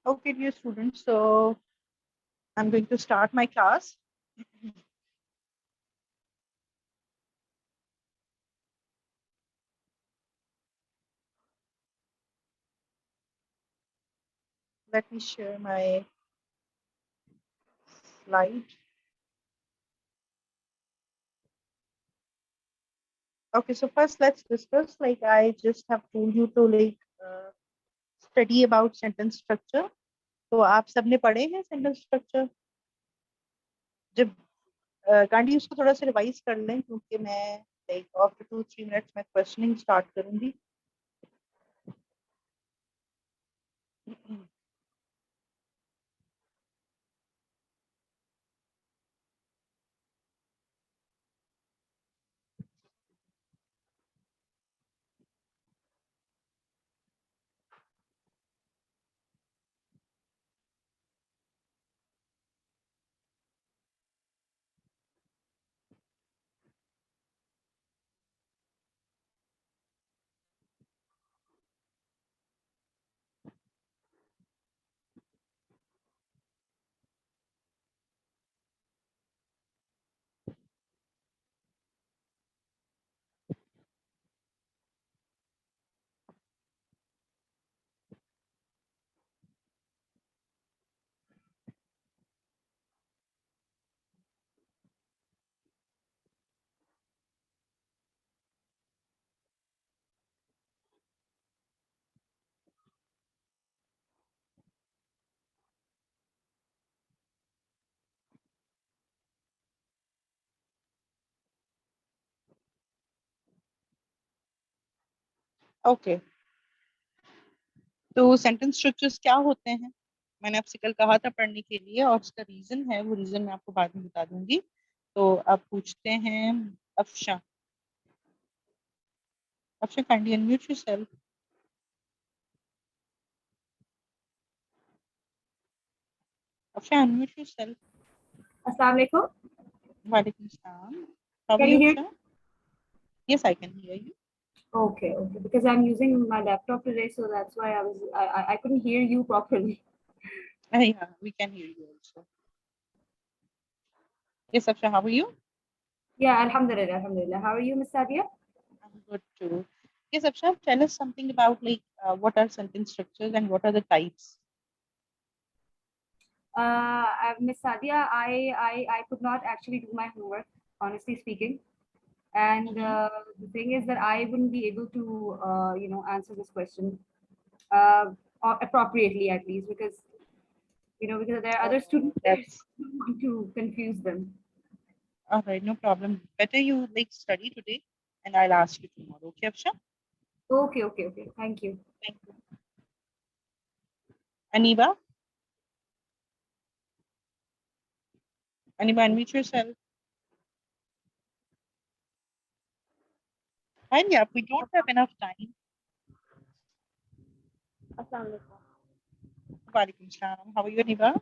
Okay, dear students, so I'm going to start my class. Let me share my slide. Okay, so first let's discuss, like I just have told you to study about sentence structure. तो आप सबने पढ़े हैं sentence structure? जब गांधी उसको थोड़ा सा revise कर लें क्योंकि मैं लाइक आफ्टर 2-3 मिनट्स में क्वेश्चनिंग स्टार्ट करूंगी. ओके, तो सेंटेंस स्ट्रक्चर्स क्या होते हैं मैंने आपसे कल कहा था पढ़ने के लिए, और उसका रीजन है, वो रीजन मैं आपको बाद में बता दूंगी. तो आप पूछते हैं Afsha. Afsha, kindly unmute yourself. Afsha, unmute yourself. Assalamu alaikum. Walaikum salam. How are Can you you, hear? Afshan? Yes, I can hear you. Okay, okay. Because I'm using my laptop today, so that's why I couldn't hear you properly. Yeah, we can hear you also. Yes, Afshan, how are you? Yeah, alhamdulillah, alhamdulillah. How are you, Miss Sadia? I'm good too. Yes, Afshan, tell us something about what are sentence structures and what are the types. Miss Sadia, I could not actually do my homework, honestly speaking. And the thing is that I wouldn't be able to, answer this question or appropriately, at least, because because there are other students there, That's so I don't want to confuse them. all right, no problem. Better you study today and I'll ask you tomorrow. Okay, Afshan? Okay, okay, okay. Thank you. Thank you. Aniba? Aniba, unmute yourself. Hi, yeah, we don't have enough time. Assalamu alaikum. Walaikum salam. How are you, Aniba?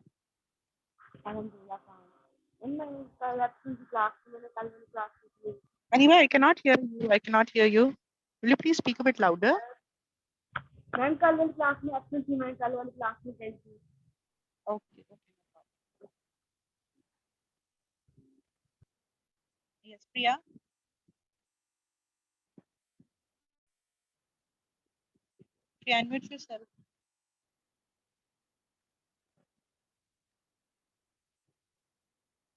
Alhamdulillah, fine. In my absence class, मैंने कल वाली class ली थी. Aniba, I cannot hear you. I cannot hear you. Will you please speak a bit louder? मैंने कल वाली class में absent थी. मैंने कल वाली class में गई थी. Okay, okay. Yes, Priya. Priya, unmute yourself.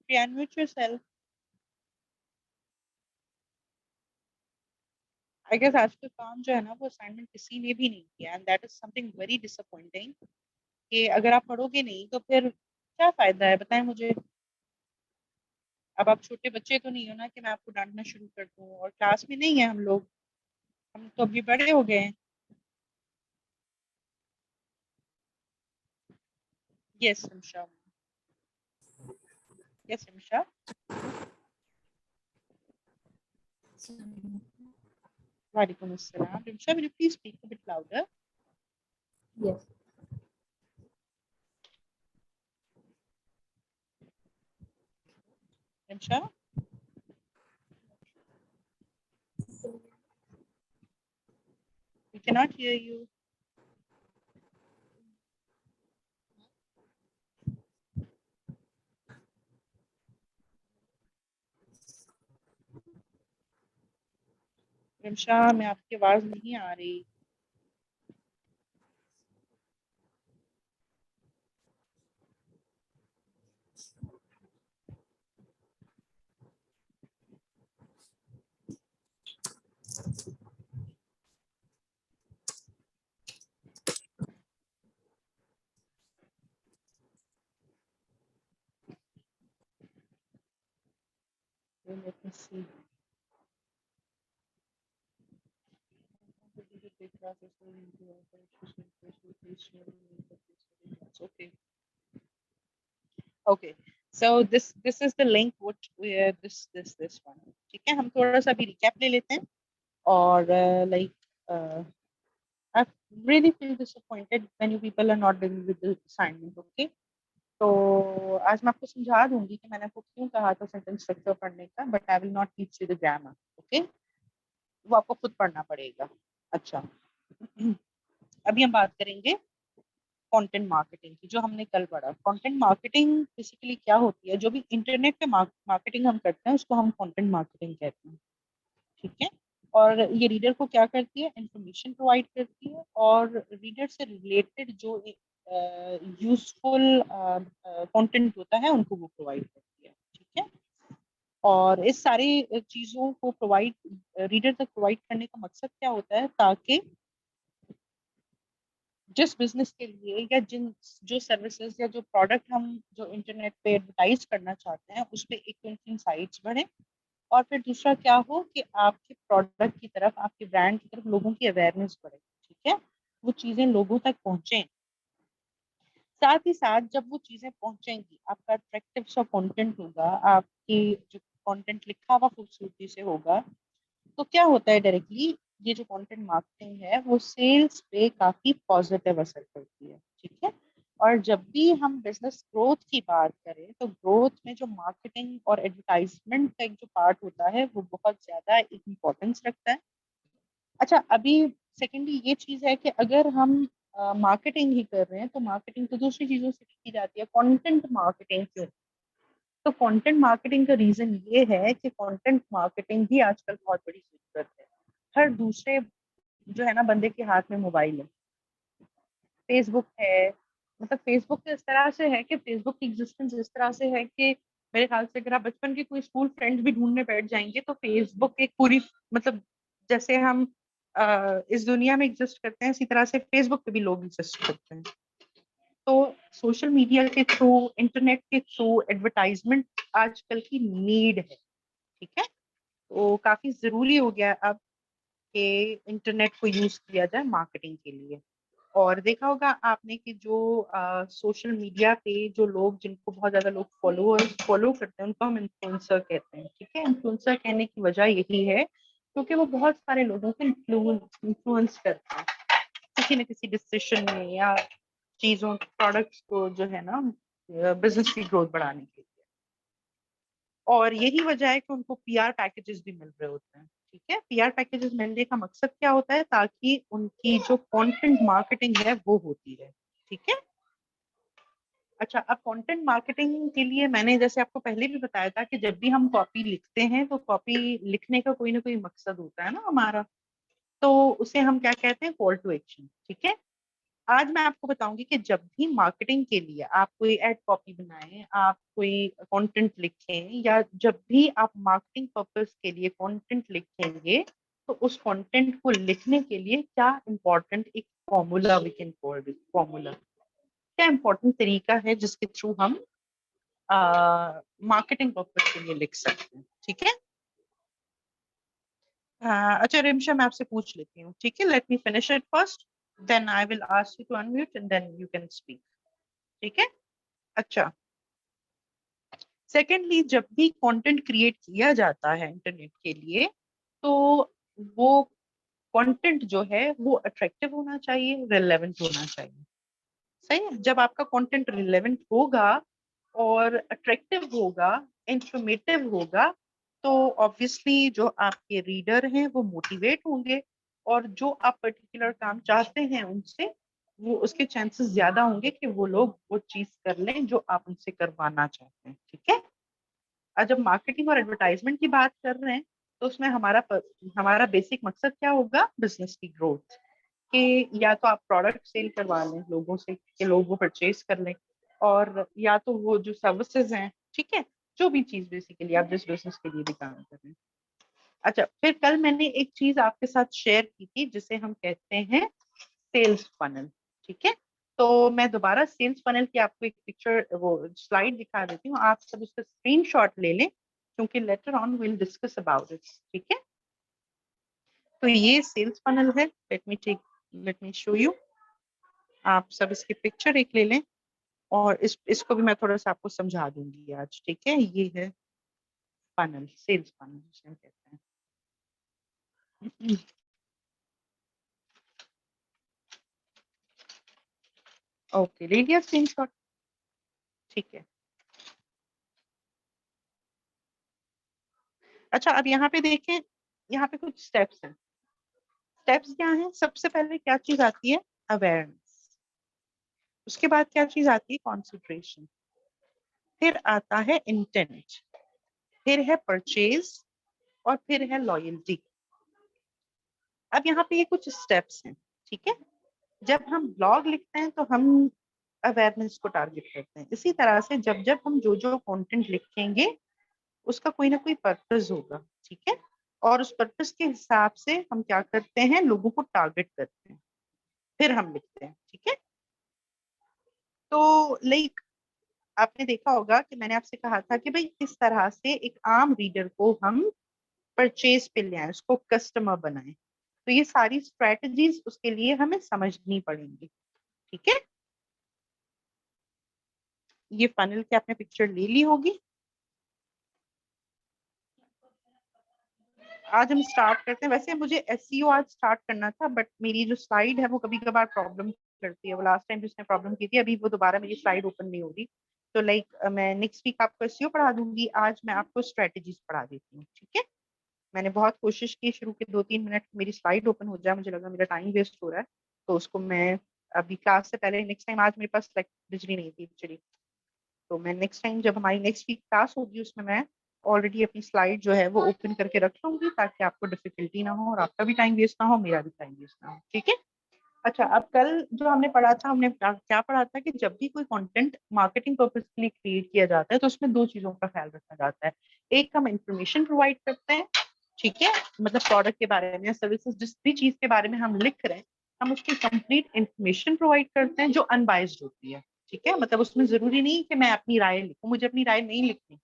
Priya, unmute yourself. I guess आज का काम जो है ना वो assignment किसी ने भी नहीं किया, and that is something very disappointing. कि अगर आप पढ़ोगे नहीं तो फिर क्या फायदा है, बताएं मुझे. अब आप छोटे बच्चे तो नहीं हो ना कि मैं आपको डांटना शुरू कर दूं, और क्लास में नहीं है हम लोग, हम तो अभी बड़े हो गए हैं. Yes, Rimsha. Yes, Rimsha. Walaikum assalam. Rimsha, will you please speak a bit louder? Yes. Rimsha? We cannot hear you. Rimsha, मैं आपकी आवाज नहीं आ रही। Let me see. Okay. Okay. So this is the link which we this one. ठीक है, हम थोड़ा सा अभी रिकैप ले लेते हैं और like uh, I really feel disappointed when you people are not doing with the assignment. Okay. तो आज मैं आपको समझा दूंगी कि मैंने आपको क्यों कहा था सेंटेंस स्ट्रक्चर पढ़ने का, but I will not teach you the grammar. Okay, वो आपको खुद पढ़ना पड़ेगा। अच्छा, अभी हम बात करेंगे कंटेंट मार्केटिंग की, जो हमने कल पढ़ा। कंटेंट मार्केटिंग बेसिकली क्या होती है? जो भी इंटरनेट पे मार्केटिंग हम करते हैं उसको हम कंटेंट मार्केटिंग कहते हैं। ठीक है, और ये रीडर को क्या करती है? इंफॉर्मेशन प्रोवाइड करती है, और रीडर से रिलेटेड जो यूजफुल कंटेंट होता है उनको वो प्रोवाइड करती है। ठीक है, और इस सारी चीजों को प्रोवाइड रीडर तक प्रोवाइड करने का मकसद क्या होता है? ताकि जिस बिजनेस के लिए या जिन जो सर्विसेज या जो प्रोडक्ट हम जो इंटरनेट पे एडवर्टाइज करना चाहते हैं उस पे एक तो इनकी साइट्स बढ़े, और फिर दूसरा क्या हो कि आपके प्रोडक्ट की तरफ, आपके ब्रांड की तरफ लोगों की अवेयरनेस बढ़े। ठीक है, वो चीजें लोगों तक पहुंचे। साथ ही साथ जब वो चीजें पहुंचेंगी, आपका अट्रैक्टिव सा कंटेंट होगा, आपकी जो कंटेंट लिखा हुआ खूबसूरती से होगा, तो क्या होता है डायरेक्टली ये जो कंटेंट मार्केटिंग है वो सेल्स पे काफी पॉजिटिव असर करती है। ठीक है, और जब भी हम बिजनेस ग्रोथ की बात करें तो ग्रोथ में जो मार्केटिंग और एडवर्टाइजमेंट का एक जो पार्ट होता है वो बहुत ज्यादा एक इम्पोर्टेंस रखता है। अच्छा, अभी सेकेंडली ये चीज है कि अगर हम मार्केटिंग ही कर रहे हैं तो मार्केटिंग तो दूसरी चीजों से की जाती है, कंटेंट मार्केटिंग क्यों? तो कंटेंट मार्केटिंग का रीजन ये है कि कंटेंट मार्केटिंग भी आजकल बहुत बड़ी जरूरत है। हर दूसरे जो है ना बंदे के हाथ में मोबाइल है, फेसबुक है। मतलब फेसबुक इस तरह से है कि फेसबुक की एग्जिस्टेंस इस तरह से है कि मेरे ख्याल से अगर आप बचपन के कोई स्कूल फ्रेंड्स भी ढूंढने बैठ जाएंगे तो फेसबुक एक पूरी, मतलब जैसे हम इस दुनिया में एग्जिस्ट करते हैं इसी तरह से फेसबुक पे भी लोग एग्जिस्ट करते हैं। तो सोशल मीडिया के थ्रू, इंटरनेट के थ्रू एडवर्टाइजमेंट आजकल की नीड है। ठीक है, तो काफी जरूरी हो गया अब कि इंटरनेट को यूज किया जाए मार्केटिंग के लिए। और देखा होगा आपने कि जो सोशल मीडिया पे जो लोग, जिनको बहुत ज्यादा लोग फॉलो करते हैं उनको हम इन्फ्लुएंसर कहते हैं। ठीक है, इन्फ्लुएंसर कहने की वजह यही है क्योंकि वो बहुत सारे लोगों को इन्फ्लुएंस करते हैं किसी न किसी डिसीजन में या चीजों, प्रोडक्ट्स को जो है ना बिजनेस की ग्रोथ बढ़ाने के लिए। और यही वजह है कि उनको पीआर पैकेजेस भी मिल रहे होते हैं। ठीक है, पीआर पैकेजेस मिलने का मकसद क्या होता है? ताकि उनकी जो कंटेंट मार्केटिंग है वो होती है। ठीक है, अच्छा, अब कंटेंट मार्केटिंग के लिए मैंने जैसे आपको पहले भी बताया था कि जब भी हम कॉपी लिखते हैं तो कॉपी लिखने का कोई ना कोई मकसद होता है ना हमारा, तो उसे हम क्या कहते हैं? Call to action. ठीक है, आज मैं आपको बताऊंगी कि जब भी मार्केटिंग के लिए आप कोई एड कॉपी बनाएं, आप कोई कंटेंट लिखें, या जब भी आप मार्केटिंग पर्पस के लिए कंटेंट लिखेंगे तो उस कंटेंट को लिखने के लिए क्या इंपॉर्टेंट एक formula, we can call it formula, क्या इंपॉर्टेंट तरीका है जिसके थ्रू हम मार्केटिंग पर्पस के लिए लिख सकते हैं। ठीक है, अच्छा रिमशा, मैं आपसे पूछ लेती हूँ। ठीक है, let me finish it first, then I will ask you to unmute and then you can speak. ठीक है, अच्छा, सेकेंडली जब भी कंटेंट क्रिएट किया जाता है इंटरनेट के लिए तो वो कंटेंट जो है वो अट्रैक्टिव होना चाहिए, रिलेवेंट होना चाहिए। सही है, जब आपका कंटेंट रिलेवेंट होगा और अट्रैक्टिव होगा, इंफॉर्मेटिव होगा, तो ऑब्वियसली जो आपके रीडर हैं वो मोटिवेट होंगे, और जो आप पर्टिकुलर काम चाहते हैं उनसे, वो उसके चांसेस ज्यादा होंगे कि वो लोग वो चीज कर लें जो आप उनसे करवाना चाहते हैं। ठीक है, और जब मार्केटिंग और एडवर्टाइजमेंट की बात कर रहे हैं तो उसमें हमारा बेसिक मकसद क्या होगा, बिजनेस की ग्रोथ, कि या तो आप प्रोडक्ट सेल करवा लें लोगों से कि लोग वो परचेज कर लें, और या तो वो जो सर्विसेज हैं, ठीक है, जो भी चीज बेसिकली आप जिस बिजनेस के लिए भी काम कर रहे हैं। अच्छा, फिर कल मैंने एक चीज आपके साथ शेयर की थी जिसे हम कहते हैं सेल्स फनल, ठीक है। तो मैं दोबारा सेल्स फनल की आपको एक पिक्चर, वो स्लाइड दिखा देती हूँ, आप सब उसका स्क्रीनशॉट ले लें, क्योंकि later on will discuss about it, ठीक है। तो ये सेल्स फनल है, लेट मी शो यू। आप सब इसकी पिक्चर एक ले लें, और इसको भी मैं थोड़ा सा आपको समझा दूंगी आज, ठीक है। ये है फनल, सेल्स फनल जिसे हम कहते हैं। ओके, ले लिया स्क्रीनशॉट, ठीक है। अच्छा, अब यहाँ पे देखें, यहाँ पे कुछ स्टेप्स हैं। स्टेप्स क्या हैं? सबसे पहले क्या चीज आती है? अवेयरनेस। उसके बाद क्या चीज आती है? कॉन्सेंट्रेशन। फिर आता है इंटेंट, फिर है परचेज, और फिर है लॉयल्टी। अब यहाँ पे ये कुछ स्टेप्स हैं, ठीक है। जब हम ब्लॉग लिखते हैं तो हम अवेयरनेस को टारगेट करते हैं। इसी तरह से जब जब हम जो जो कंटेंट लिखेंगे उसका कोई ना कोई पर्पस होगा, ठीक है। और उस पर्पस के हिसाब से हम क्या करते हैं, लोगों को टारगेट करते हैं, फिर हम लिखते हैं, ठीक है। तो लाइक आपने देखा होगा कि मैंने आपसे कहा था कि भाई किस तरह से एक आम रीडर को हम परचेज पे ले आए, उसको कस्टमर बनाए। तो ये सारी स्ट्रेटजीज उसके लिए हमें समझनी पड़ेंगी, ठीक है। ये फनल की आपने पिक्चर ले ली होगी। आज हम स्टार्ट करते हैं। वैसे मुझे एसईओ आज स्टार्ट करना था, बट मेरी जो स्लाइड है वो कभी कभार प्रॉब्लम करती है। वो लास्ट टाइम जिसने प्रॉब्लम की थी, अभी वो दोबारा मेरी स्लाइड ओपन नहीं हो रही। तो लाइक मैं नेक्स्ट वीक आपको एसईओ पढ़ा दूंगी, आज मैं आपको स्ट्रेटजीज पढ़ा देती हूँ, ठीक है। मैंने बहुत कोशिश की शुरू के 2-3 मिनट मेरी स्लाइड ओपन हो जाए, मुझे लगा मेरा टाइम वेस्ट हो रहा है, तो उसको मैं अभी क्लास से पहले, नेक्स्ट टाइम, आज मेरे पास लाइक बिजली नहीं थी एक्चुअली, तो मैं नेक्स्ट टाइम जब हमारी नेक्स्ट वीक क्लास होगी उसमें मैं ऑलरेडी अपनी स्लाइड जो है वो ओपन करके रख लूंगी, ताकि आपको डिफिकल्टी ना हो और आपका भी टाइम वेस्ट ना हो, मेरा भी टाइम वेस्ट ना हो, ठीक है। अच्छा, अब कल जो हमने पढ़ा था, हमने क्या पढ़ा था कि जब भी कोई कंटेंट मार्केटिंग पर्पस के लिए क्रिएट किया जाता है तो उसमें दो चीजों का ख्याल रखा जाता है। एक, हम इंफॉर्मेशन प्रोवाइड करते हैं, ठीक है, मतलब प्रोडक्ट के बारे में या सर्विसेज, जिस भी चीज के बारे में हम लिख रहे हैं, हम उसकी कंप्लीट इंफॉर्मेशन प्रोवाइड करते हैं जो अनबायस्ड होती है, ठीक है। मतलब उसमें जरूरी नहीं कि मैं अपनी राय लिखूं, मुझे अपनी राय नहीं लिखनी।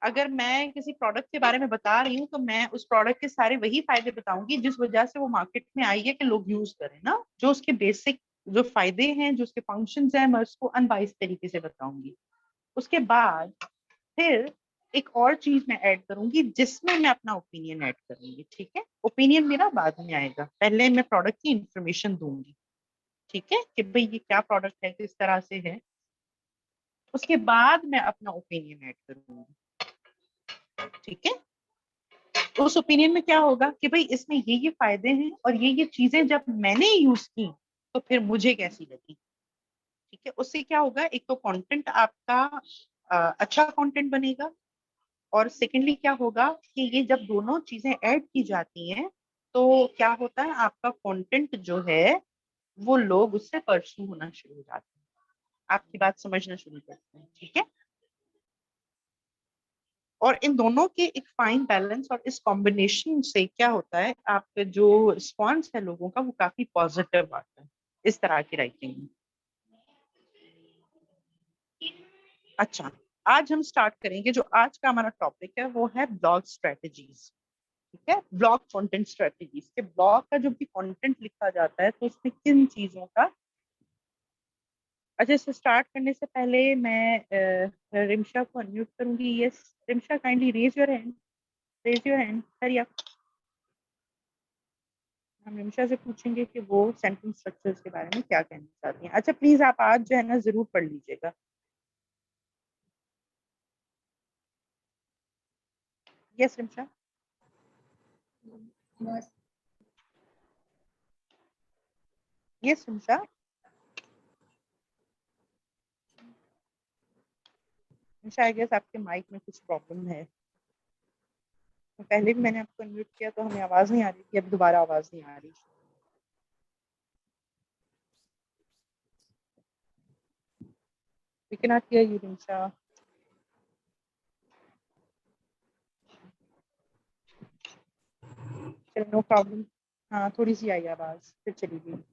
अगर मैं किसी प्रोडक्ट के बारे में बता रही हूँ तो मैं उस प्रोडक्ट के सारे वही फायदे बताऊंगी जिस वजह से वो मार्केट में आई है कि लोग यूज करें ना, जो उसके बेसिक जो फायदे हैं, जो उसके फंक्शंस हैं, मैं उसको अनबाइस्ड तरीके से बताऊंगी। उसके बाद फिर एक और चीज मैं ऐड करूंगी जिसमें मैं अपना ओपिनियन ऐड करूंगी, ठीक है। ओपिनियन मेरा बाद में आएगा, पहले मैं प्रोडक्ट की इंफॉर्मेशन दूंगी, ठीक है, कि भाई ये क्या प्रोडक्ट है, किस तरह से है। उसके बाद मैं अपना ओपिनियन ऐड करूंगी, ठीक है। उस ओपिनियन में क्या होगा कि भाई इसमें ये फायदे हैं और ये चीजें जब मैंने यूज की तो फिर मुझे कैसी लगी, ठीक है। उससे क्या होगा, एक तो कंटेंट आपका अच्छा कंटेंट बनेगा, और सेकेंडली क्या होगा कि ये जब दोनों चीजें ऐड की जाती हैं तो क्या होता है, आपका कंटेंट जो है वो लोग उससे परस्यू होना शुरू हो जाते हैं, आपकी बात समझना शुरू करते हैं, ठीक है। और इन दोनों के एक फाइन बैलेंस और इस कॉम्बिनेशन से क्या होता है, आपके जो रिस्पॉन्स है लोगों का वो काफी पॉजिटिव आता है इस तरह की राइटिंग में। अच्छा, आज हम स्टार्ट करेंगे, जो आज का हमारा टॉपिक है वो है ब्लॉग स्ट्रेटजीज, ठीक है। ब्लॉग कंटेंट स्ट्रेटजीज के ब्लॉग का जो भी कंटेंट लिखा जाता है तो उसमें किन चीजों का। अच्छा, इसे स्टार्ट करने से पहले मैं रिमशा को अनम्यूट करूंगी। Yes Rimsha, kindly raise your hand, raise your hand, hurry up. हम रिमशा से पूछेंगे कि वो सेंटेंस स्ट्रक्चर्स के बारे में क्या कहना चाहती हैं। अच्छा प्लीज आप आज जो है ना जरूर पढ़ लीजिएगा। Yes Rimsha. Yes Rimsha. Rimsha, I guess आपके माइक में कुछ प्रॉब्लम है। पहले भी मैंने आपको अनम्यूट किया तो हमें आवाज नहीं आ रही थी, अब दोबारा आवाज नहीं आ रही। We cannot hear you, Rinsha. चलो नो प्रॉब्लम। हाँ थोड़ी सी आई आवाज, फिर चली गई।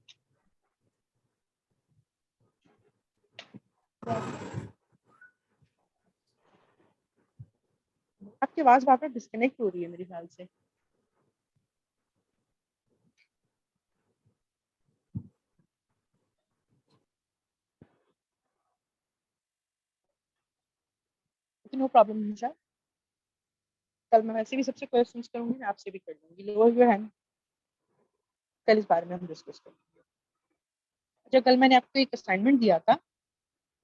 आपकी आवाज बार बार डिस्कनेक्ट हो रही है मेरे ख्याल से। नो प्रॉब्लम निशा, कल मैं वैसे भी सबसे क्वेश्चंस करूंगी, मैं आपसे भी कर लूंगी। लोअर योर हैंड, कल इस बारे में हम डिस्कस करेंगे। अच्छा, कल मैंने आपको एक असाइनमेंट दिया था।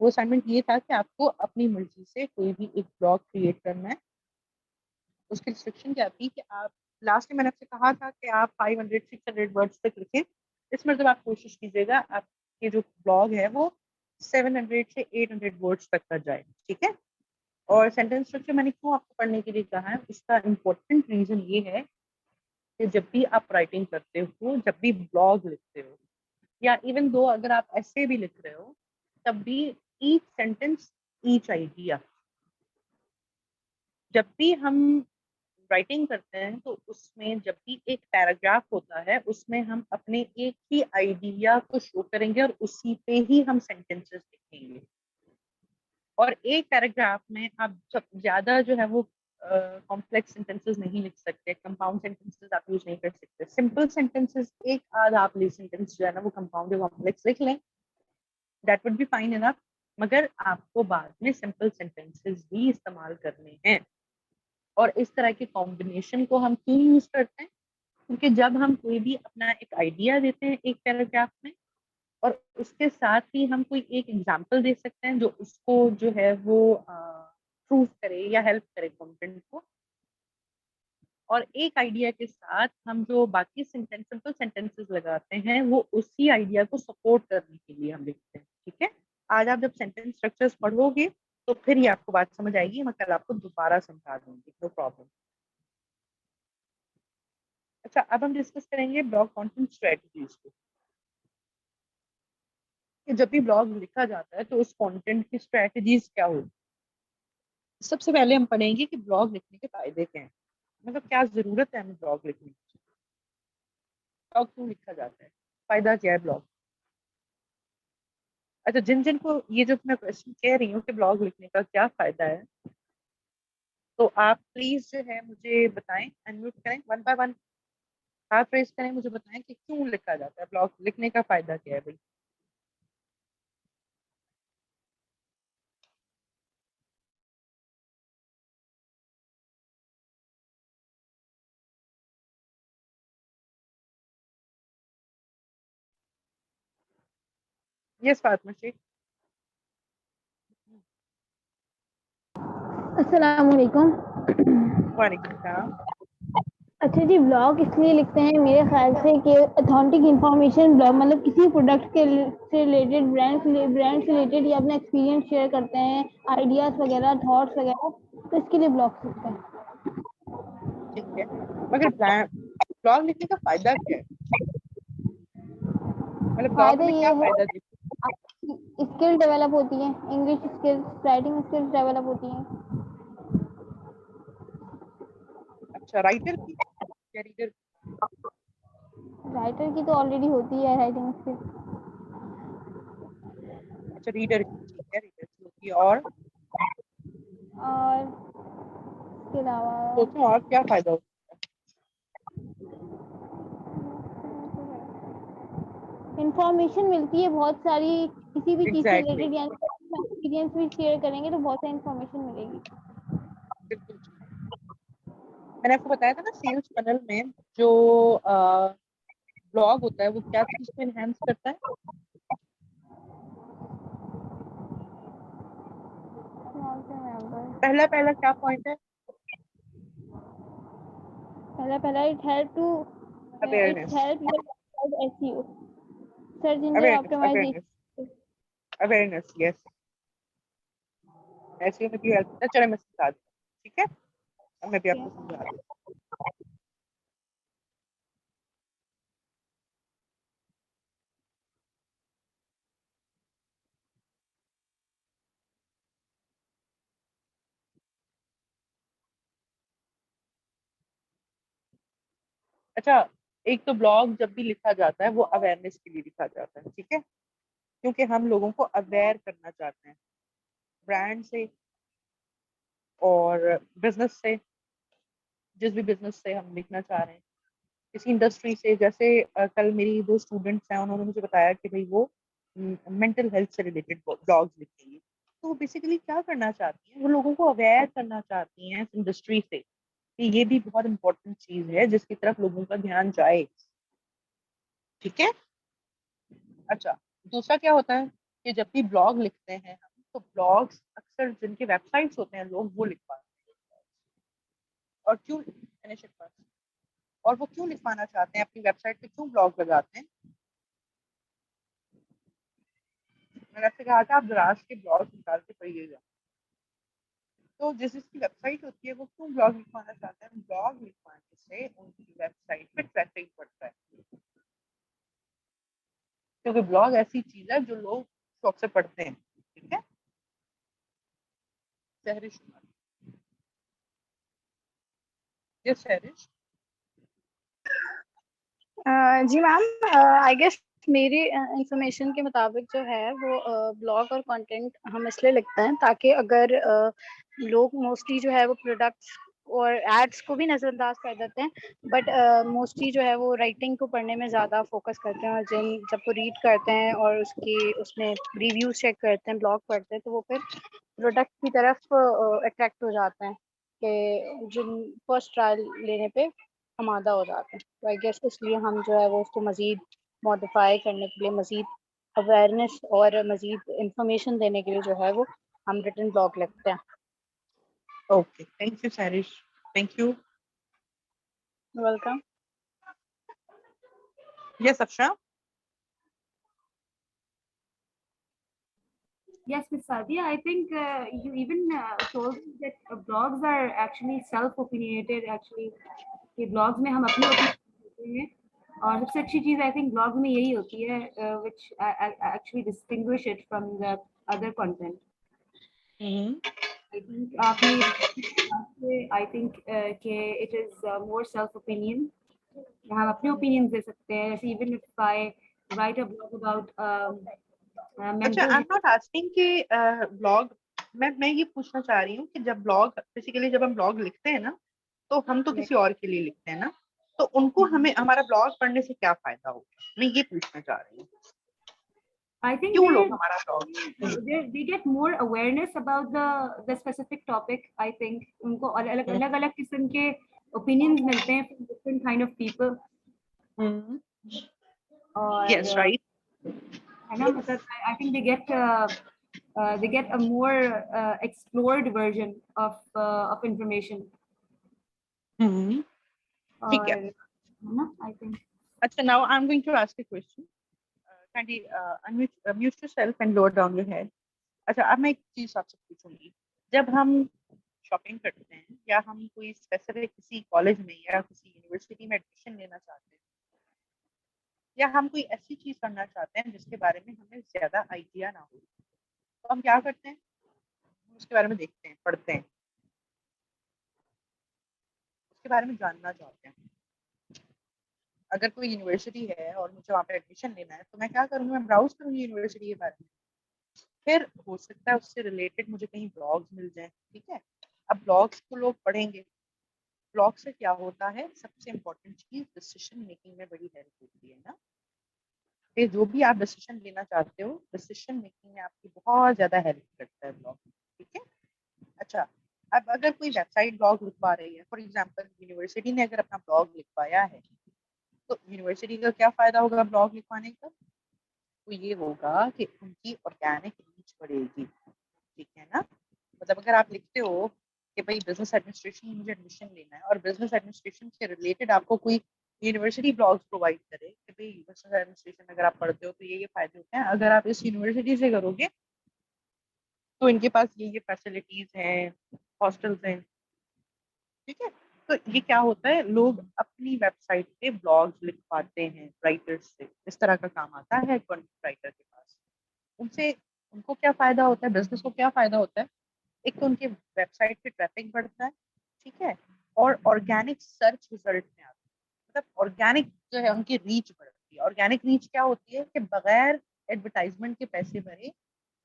वो असाइनमेंट ये था कि आपको अपनी मर्जी से कोई भी एक ब्लॉग क्रिएट करना है। उसकी रिस्ट्रिक्शन क्या थी कि आप, लास्ट में मैंने आपसे कहा था कि आप 500-600 वर्ड्स तक लिखें। इस मतलब आप कोशिश कीजिएगा आपके जो ब्लॉग है वो 700 से 800 वर्ड्स तक का जाए, ठीक है। और सेंटेंस स्ट्रक्चर मैंने क्यों आपको पढ़ने के लिए कहा है, इसका इम्पोर्टेंट रीजन ये है कि जब भी आप राइटिंग करते हो, जब भी ब्लॉग लिखते हो, या इवन दो अगर आप ऐसे भी लिख रहे हो, तब भी ईच सेंटेंस, ईच आइडिया, जब भी हम राइटिंग करते हैं तो उसमें जब भी एक पैराग्राफ होता है उसमें हम अपने एक ही आइडिया को शो करेंगे और उसी पे ही हम सेंटेंसेस लिखेंगे। और एक पैराग्राफ में आप सब ज्यादा जो है वो कॉम्प्लेक्स सेंटेंसेस नहीं लिख सकते, कंपाउंड सेंटेंसेस आप यूज नहीं कर सकते। सिंपल सेंटेंसेस एक आध आप सेंटेंस जो है ना वो कंपाउंड या कॉम्प्लेक्स लिख लें, that would be fine enough. मगर आपको बाद में सिंपल सेंटेंसेस भी इस्तेमाल करने हैं। और इस तरह के कॉम्बिनेशन को हम क्यों यूज करते हैं, क्योंकि जब हम कोई भी अपना एक आइडिया देते हैं एक पैराग्राफ में, और उसके साथ ही हम कोई एक एग्जांपल दे सकते हैं जो उसको जो है वो प्रूव करे या हेल्प करे कंटेंट को, और एक आइडिया के साथ हम जो बाकी सिंपल सेंटेंसेस लगाते हैं वो उसी आइडिया को सपोर्ट करने के लिए हम लिखते हैं, ठीक है। आज आप जब सेंटेंस स्ट्रक्चर्स पढ़ोगे तो फिर ये आपको बात समझ आएगी, मैं कल आपको दोबारा समझा दूंगी, नो प्रॉब्लम। अच्छा, अब हम डिस्कस करेंगे ब्लॉग कंटेंट स्ट्रेटजीज को, कि जब भी ब्लॉग लिखा जाता है तो उस कंटेंट की स्ट्रेटजीज क्या होगी। सबसे पहले हम पढ़ेंगे कि ब्लॉग लिखने के फायदे क्या हैं, मतलब क्या जरूरत है हमें ब्लॉग लिखने की, ब्लॉग क्यों लिखा जाता है, फायदा क्या है ब्लॉग। अच्छा, जिन जिन को ये जो मैं क्वेश्चन कह रही हूँ कि ब्लॉग लिखने का क्या फायदा है, तो आप प्लीज जो है मुझे बताएं, अनम्यूट करें, वन बाय वन हाथ रेज करें, मुझे बताएं कि क्यों लिखा जाता है, ब्लॉग लिखने का फायदा क्या है भाई। यस फातिमा शेख। अस्सलाम वालेकुम। वालेकुम सलाम। अच्छा जी, ब्लॉग इसलिए लिखते हैं मेरे ख्याल से कि अथेंटिक इंफॉर्मेशन, ब्लॉग मतलब किसी प्रोडक्ट के से रिलेटेड, ब्रांड से रिलेटेड या अपना एक्सपीरियंस शेयर करते हैं, आइडियाज वगैरह, थॉट्स वगैरह, तो इसके लिए ब्लॉग लिखते हैं। ठीक है, मगर ब्लॉग लिखने का फायदा क्या है, मतलब ब्लॉग फायदा में ये क्या है, फायदा देखते आपकी स्किल डेवलप होती है, English skills, writing skills develop होती हैं। हैं। अच्छा, राइटर की या रीडर। राइटर की तो ऑलरेडी होती है राइटिंग स्किल। अच्छा, रीडर की, ठीक है, रीडर की होती है। और और इसके अलावा सोचो और क्या फायदा होता इंफॉर्मेशन मिलती है बहुत सारी, किसी भी है। चीज़ से एग्जैक्टली, रिलेटेड, यानी एक्सपीरियंस भी शेयर करेंगे तो बहुत सारी इंफॉर्मेशन मिलेगी। बिल्कुल ठीक। मैंने आपको बताया था ना सेल्स फनल में जो ब्लॉग होता है वो क्या चीज को एनहेंस करता है। पहला पहला क्या पॉइंट है, पहला पहला it awareness. Help your SEO, search engine awareness, awareness, optimization. Awareness, yes. ऐसे में भी हेल्प होता है। चलो मैं समझा दूँ, ठीक है, अब मैं भी आपको समझा दूँ। अच्छा, एक तो ब्लॉग जब भी लिखा जाता है वो अवेयरनेस के लिए लिखा जाता है, ठीक है, क्योंकि हम लोगों को अवेयर करना चाहते हैं ब्रांड से और बिजनेस से, जिस भी बिजनेस से हम लिखना चाह रहे हैं, किसी इंडस्ट्री से। जैसे कल मेरी 2 स्टूडेंट्स हैं, उन्होंने मुझे बताया कि भाई वो मेंटल हेल्थ से रिलेटेड ब्लॉग्स लिखेंगी। तो वो बेसिकली क्या करना चाहती हैं, वो लोगों को अवेयर करना चाहती हैं इस इंडस्ट्री से कि ये भी बहुत इंपॉर्टेंट चीज है जिसकी तरफ लोगों का ध्यान जाए, ठीक है। अच्छा, दूसरा क्या होता है कि जब भी ब्लॉग लिखते हैं हम, तो ब्लॉग्स अक्सर जिनके वेबसाइट्स होते हैं लोग वो लिख पाते हैं। और क्यों, फिनिश इट फर्स्ट। और वो क्यों लिखवाना चाहते हैं, अपनी वेबसाइट पे क्यों ब्लॉग लगाते हैं? मैंने आपसे कहा था आप दराज के ब्लॉग निकाल के पढ़िएगा। तो जिस जिसकी वेबसाइट होती है वो क्यों ब्लॉग लिखवाना चाहते हैं? ब्लॉग लिखवाने से उनकी वेबसाइट पे ट्रैफिक बढ़ता है, क्योंकि ब्लॉग ऐसी चीज है जो लोग शौक से पढ़ते हैं, ठीक है। सहरिश, ये सहरिश। जी मैम, आई गेस मेरी इंफॉर्मेशन के मुताबिक जो है वो ब्लॉग और कंटेंट हम इसलिए लिखते हैं ताकि अगर लोग मोस्टली जो है वो प्रोडक्ट्स और एड्स को भी नज़रअंदाज कर देते हैं, बट मोस्टली जो है वो राइटिंग को पढ़ने में ज़्यादा फोकस करते हैं, और जब वो रीड करते हैं और उसमें रिव्यूज चेक करते हैं, ब्लॉग पढ़ते हैं, तो वो फिर प्रोडक्ट की तरफ अट्रैक्ट हो जाते हैं कि जिन फर्स्ट ट्रायल लेने पे आमादा हो जाते हैं। तो आई गेस इसलिए हम जो है वो उसको मज़ीद मॉडिफाई करने के लिए, मज़ीद अवेयरनेस और मज़ीद इंफॉर्मेशन देने के लिए जो है वो हम रिटन ब्लॉग लिखते हैं। Okay, thank you Sahrish, thank you. Welcome. Yes Afsha. Yes, Ms. Sadia, I think you even told me that blogs are actually self-opinionated. Actually, कि blogs में हम अपनी opinion देते हैं, और सबसे अच्छी चीज़ I think blogs में यही होती है, which actually distinguish it from the other content. I think आपने I think कि it is more self-opinion. हम अपने opinions दे सकते हैं. जैसे even if I write a blog about अच्छा, mental I am not asking कि ब्लॉग, मैं ये पूछना चाह रही हूँ कि जब ब्लॉग, बेसिकली जब हम ब्लॉग लिखते हैं ना, तो हम तो किसी और के लिए लिखते हैं ना, तो उनको हमें हमारा ब्लॉग पढ़ने से क्या फायदा होगा, मैं ये पूछना चाह रही हूँ। I think क्यों लोग हमारा blog they get more awareness about the specific topic. I think उनको अलग अलग अलग किस्म के opinions मिलते हैं from different kind of people. और यस राइट, है ना, मतलब I think they get a more explored version of information. ठीक है। और है ना, I think. अच्छा, now I am going to ask a question, kindly unmute yourself and lower down your head. अच्छा, अब मैं एक चीज आपसे पूछूंगी, जब हम शॉपिंग करते हैं या हम कोई स्पेसिफिक किसी कॉलेज में या किसी यूनिवर्सिटी में एडमिशन लेना चाहते हैं, या हम कोई ऐसी चीज करना चाहते हैं जिसके बारे में हमें ज्यादा आइडिया ना हो, तो हम क्या करते हैं? उसके बारे में देखते हैं, पढ़ते हैं, उसके बारे में जानना चाहते हैं। अगर कोई यूनिवर्सिटी है और मुझे वहाँ पे एडमिशन लेना है, तो मैं क्या करूँगी? मैं ब्राउज करूँगी यूनिवर्सिटी के बारे में, फिर हो सकता है उससे रिलेटेड मुझे कहीं ब्लॉग्स मिल जाए, ठीक है। अब ब्लॉग्स को लोग पढ़ेंगे, ब्लॉग से क्या होता है, सबसे इम्पोर्टेंट चीज डिसीजन मेकिंग में बड़ी हेल्प होती है ना, कि जो भी आप डिसीजन लेना चाहते हो, डिसीजन मेकिंग में आपकी बहुत ज्यादा हेल्प करता है ब्लॉग, ठीक है। अच्छा, अब अगर कोई वेबसाइट ब्लॉग लिखवा रही है, फॉर एग्जांपल यूनिवर्सिटी ने अगर अपना ब्लॉग लिखवाया है, तो यूनिवर्सिटी का क्या फायदा होगा ब्लॉग लिखवाने का? तो ये होगा कि उनकी ऑर्गेनिक रीच बढ़ेगी, ठीक है ना। मतलब अगर आप लिखते हो कि भाई बिजनेस एडमिनिस्ट्रेशन में मुझे एडमिशन लेना है, और बिजनेस एडमिनिस्ट्रेशन से रिलेटेड आपको कोई यूनिवर्सिटी ब्लॉग्स प्रोवाइड करे कि भाई बिजनेस एडमिनिस्ट्रेशन अगर आप पढ़ते हो तो ये फायदे होते हैं, अगर आप इस यूनिवर्सिटी से करोगे तो इनके पास ये फैसिलिटीज हैं, हॉस्टल्स हैं, ठीक है। तो ये क्या होता है, लोग अपनी वेबसाइट पे ब्लॉग्स लिखवाते हैं राइटर्स से, इस तरह का काम आता है कंटेंट राइटर के पास। उनसे उनको क्या फायदा होता है, बिजनेस को क्या फायदा होता है? एक तो उनके वेबसाइट पे ट्रैफिक बढ़ता है, ठीक है, और ऑर्गेनिक सर्च रिजल्ट में आता है। मतलब ऑर्गेनिक जो है उनकी रीच बढ़ती है। ऑर्गेनिक रीच क्या होती है कि बगैर एडवर्टाइजमेंट के पैसे भरे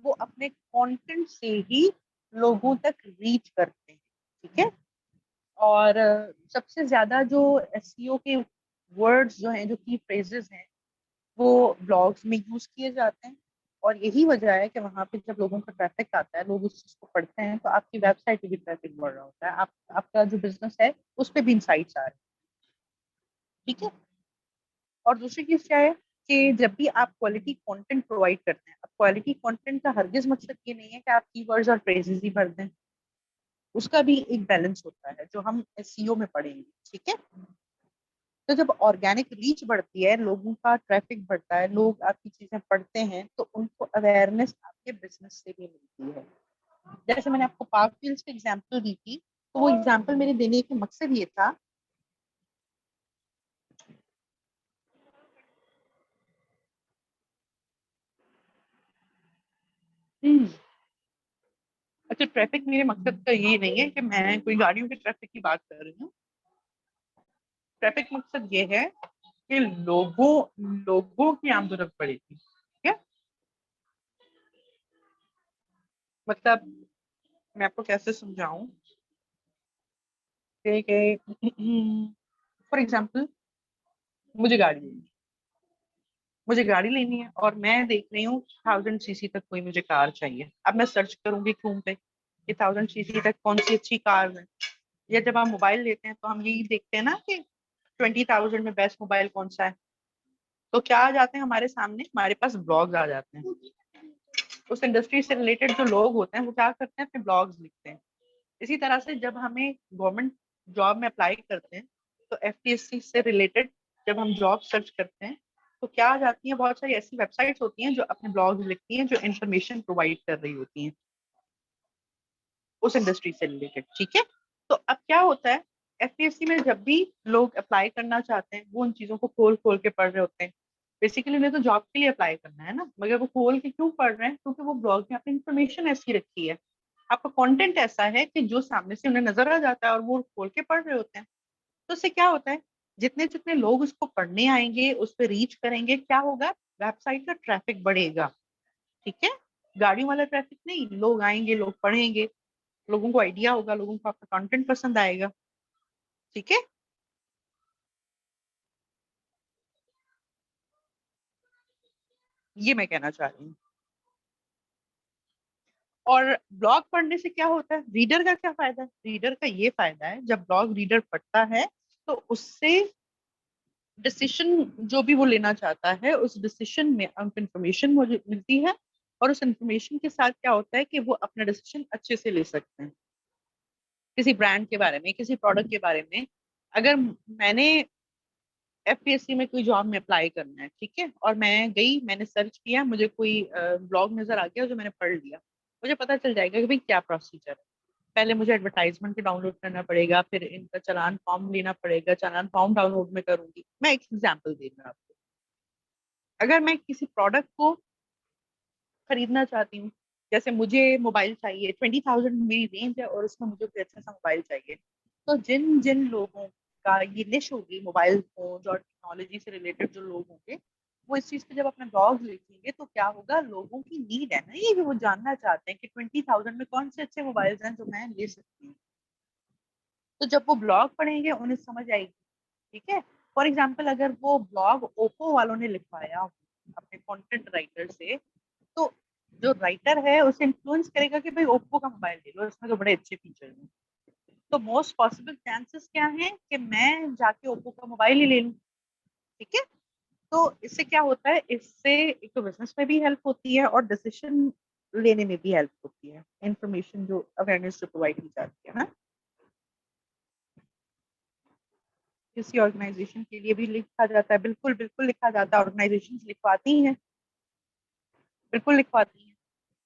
वो अपने कंटेंट से ही लोगों तक रीच करते हैं, ठीक है। और सबसे ज्यादा जो एसईओ के वर्ड्स जो हैं, जो की फ्रेजेस हैं, वो ब्लॉग्स में यूज किए जाते हैं। और यही वजह है कि वहां पे जब लोगों का ट्रैफिक आता है, लोग उस चीज को पढ़ते हैं, तो आपकी वेबसाइट पे भी ट्रैफिक बढ़ रहा होता है, आपका जो बिजनेस है उस पर भी इंसाइट्स आ रहे हैं, ठीक है। और दूसरी चीज क्या है कि जब भी आप क्वालिटी कंटेंट प्रोवाइड करते हैं, अब क्वालिटी कंटेंट का हरगिज मकसद ये नहीं है कि आप कीवर्ड्स और फ्रेजेस ही भर दें, उसका भी एक बैलेंस होता है जो हम एसईओ में पढ़ेंगे, ठीक है। तो जब ऑर्गेनिक रीच बढ़ती है, लोगों का ट्रैफिक बढ़ता है, लोग आपकी चीजें पढ़ते हैं, तो उनको अवेयरनेस आपके बिजनेस से भी मिलती है। जैसे मैंने आपको पार्क व्हील्स की एग्जांपल दी थी, तो वो एग्जांपल मेरे देने का मकसद ये था अच्छा, ट्रैफिक मेरे मकसद का ये नहीं है कि मैं कोई गाड़ियों के ट्रैफिक की बात कर रही हूँ। ट्रैफिक मकसद ये है कि लोगों लोगों की आमदोरफ्त बढ़ेगी, ठीक है। मतलब मैं आपको कैसे समझाऊं कि फॉर एग्जांपल मुझे गाड़ी लेनी है और मैं देख रही हूँ 1000 सीसी तक कोई मुझे कार चाहिए। अब मैं सर्च करूंगी क्रोम पे कि 1000 सीसी तक कौन सी अच्छी कार है। या जब हम मोबाइल लेते हैं तो हम यही देखते हैं ना कि 20,000 में बेस्ट मोबाइल कौन सा है। तो क्या आ जाते हैं हमारे सामने, हमारे पास ब्लॉग्स आ जाते हैं। उस इंडस्ट्री से रिलेटेड जो लोग होते हैं वो क्या करते हैं, अपने ब्लॉग्स लिखते हैं। इसी तरह से जब हमें गवर्नमेंट जॉब में अप्लाई करते हैं, तो एफपीएससी से रिलेटेड जब हम जॉब सर्च करते हैं, तो क्या आ जाती है, बहुत सारी ऐसी वेबसाइट्स होती हैं जो अपने ब्लॉग्स लिखती हैं, जो इन्फॉर्मेशन प्रोवाइड कर रही होती हैं उस इंडस्ट्री से रिलेटेड, ठीक है। तो अब क्या होता है, एफपीएससी में जब भी लोग अप्लाई करना चाहते हैं, वो उन चीजों को खोल खोल के पढ़ रहे होते हैं। बेसिकली उन्हें तो जॉब के लिए अप्लाई करना है ना, मगर वो खोल के क्यों पढ़ रहे हैं, क्योंकि वो ब्लॉग में अपनी इन्फॉर्मेशन ऐसी रखी है, आपका कंटेंट ऐसा है कि जो सामने से उन्हें नजर आ जाता है और वो खोल के पढ़ रहे होते हैं। तो उससे क्या होता है, जितने जितने लोग उसको पढ़ने आएंगे, उस पर रीच करेंगे, क्या होगा, वेबसाइट का ट्रैफिक बढ़ेगा, ठीक है। गाड़ियों वाला ट्रैफिक नहीं, लोग आएंगे, लोग पढ़ेंगे, लोगों को आइडिया होगा, लोगों को आपका कंटेंट पसंद आएगा, ठीक है। ये मैं कहना चाह रही हूँ। और ब्लॉग पढ़ने से क्या होता है, रीडर का क्या फायदा है, रीडर का ये फायदा है, जब ब्लॉग रीडर पढ़ता है तो उससे डिसीजन जो भी वो लेना चाहता है, उस डिसीजन में हमको इन्फॉर्मेशन मिलती है। और उस इन्फॉर्मेशन के साथ क्या होता है कि वो अपना डिसीजन अच्छे से ले सकते हैं, किसी ब्रांड के बारे में, किसी प्रोडक्ट के बारे में। अगर मैंने एफपीएससी में कोई जॉब में अप्लाई करना है, ठीक है, और मैं गई, मैंने सर्च किया, मुझे कोई ब्लॉग नजर आ गया जो मैंने पढ़ लिया, मुझे पता चल जाएगा कि भाई क्या प्रोसीजर है। पहले मुझे एडवर्टाइजमेंट को डाउनलोड करना पड़ेगा, फिर इनका चालान फॉर्म लेना पड़ेगा, चालान फॉर्म डाउनलोड में करूंगी। मैं एक एग्जाम्पल दे रही हूँ आपको। अगर मैं किसी प्रोडक्ट को खरीदना चाहती हूँ, जैसे मुझे मोबाइल चाहिए, 20,000 मेरी रेंज है और उसमें मुझे कोई अच्छा सा मोबाइल चाहिए, तो जिन जिन लोगों का ये निश होगी, मोबाइल फोन और टेक्नोलॉजी से रिलेटेड जो लोग होंगे, वो इस चीज पे जब अपना ब्लॉग लिखेंगे, तो क्या होगा, लोगों की नीड है ना ये, भी वो जानना चाहते हैं कि 20,000 में कौन से अच्छे मोबाइल हैं जो मैं ले सकती हूँ। तो जब वो ब्लॉग पढ़ेंगे उन्हें समझ आएगी, ठीक है। फॉर एग्जाम्पल, अगर वो ब्लॉग ओप्पो वालों ने लिखवाया अपने कंटेंट राइटर से, तो जो राइटर है उसे इन्फ्लुएंस करेगा कि भाई ओप्पो का मोबाइल ले लो, इसमें तो बड़े अच्छे फीचर हैं। तो मोस्ट पॉसिबल चांसेस क्या हैं कि मैं जाके ओप्पो का मोबाइल ही ले लूं, ठीक है। तो इससे क्या होता है, इससे एक तो बिजनेस में भी हेल्प होती है और डिसीजन लेने में भी हेल्प होती है, इंफॉर्मेशन जो अवेयरनेस जो प्रोवाइड की जाती है ना। किसी ऑर्गेनाइजेशन के लिए भी लिखा जाता है, बिल्कुल बिल्कुल लिखा जाता है, ऑर्गेनाइजेशन लिखवाती हैं, बिल्कुल लिखवाती हैं।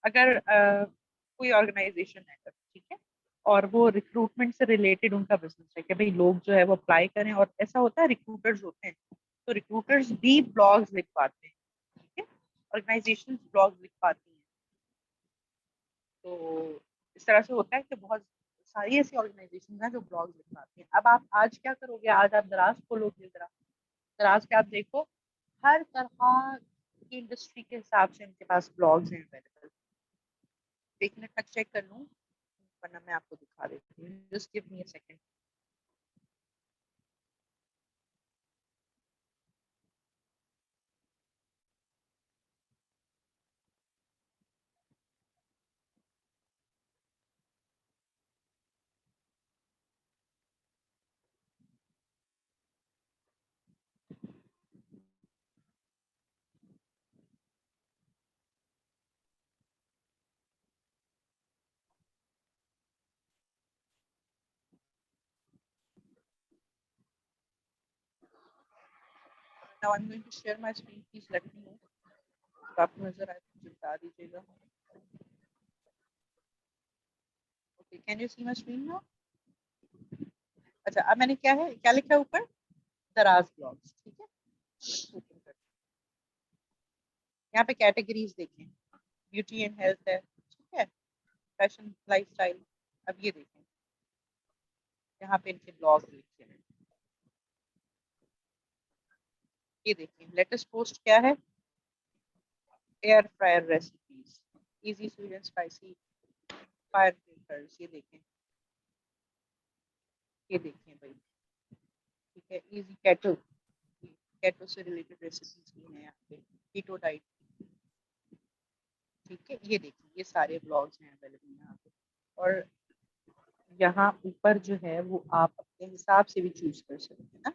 अगर कोई ऑर्गेनाइजेशन है अगर, ठीक है, और वो रिक्रूटमेंट से रिलेटेड उनका बिजनेस है कि भाई लोग जो है वो अप्लाई करें, और ऐसा होता है रिक्रूटर्स होते हैं, तो रिक्रूटर्स भी ब्लॉग्स लिखवाते हैं, ठीक है, ऑर्गेनाइजेशन ब्लॉग्स लिखवाती हैं। तो इस तरह से होता है कि बहुत सारी ऐसी ऑर्गेनाइजेशन हैं जो ब्लॉग्स लिखवाती हैं। अब आप आज क्या करोगे, आज आप दराज खोलोगे, दराज पे आप देखो हर तरह की इंडस्ट्री के हिसाब से इनके पास ब्लॉग्स हैं अवेलेबल। एक मिनट तक चेक कर लूँ वरना मैं आपको दिखा देती हूँ, just give me a second. Now I'm going to share my screen. Please let me know. तो आपको नजर आए तो बता दीजिएगा। Okay, can you see my screen now? अच्छा, अब मैंने क्या लिखा है ऊपर? दराज ब्लॉग्स, ठीक है। यहाँ पे कैटेगरीज देखें, ब्यूटी एंड हेल्थ है, ठीक है, फैशन लाइफस्टाइल। अब ये देखें, यहाँ पे इनके ब्लॉग लिखे हैं। ये देखें, लेटेस्ट पोस्ट क्या है? Air fryer recipes, easy sweet and spicy fire crackers. ये देखें भाई, ठीक है। इजी केटो, केटो से रिलेटेड रेसिपीज भी हैं यहाँ पे, कीटो डाइट, ठीक है। ये देखिए, ये सारे ब्लॉग्स हैं अवेलेबल यहाँ पे। और यहाँ ऊपर जो है वो आप अपने हिसाब से भी चूज कर सकते हैं ना,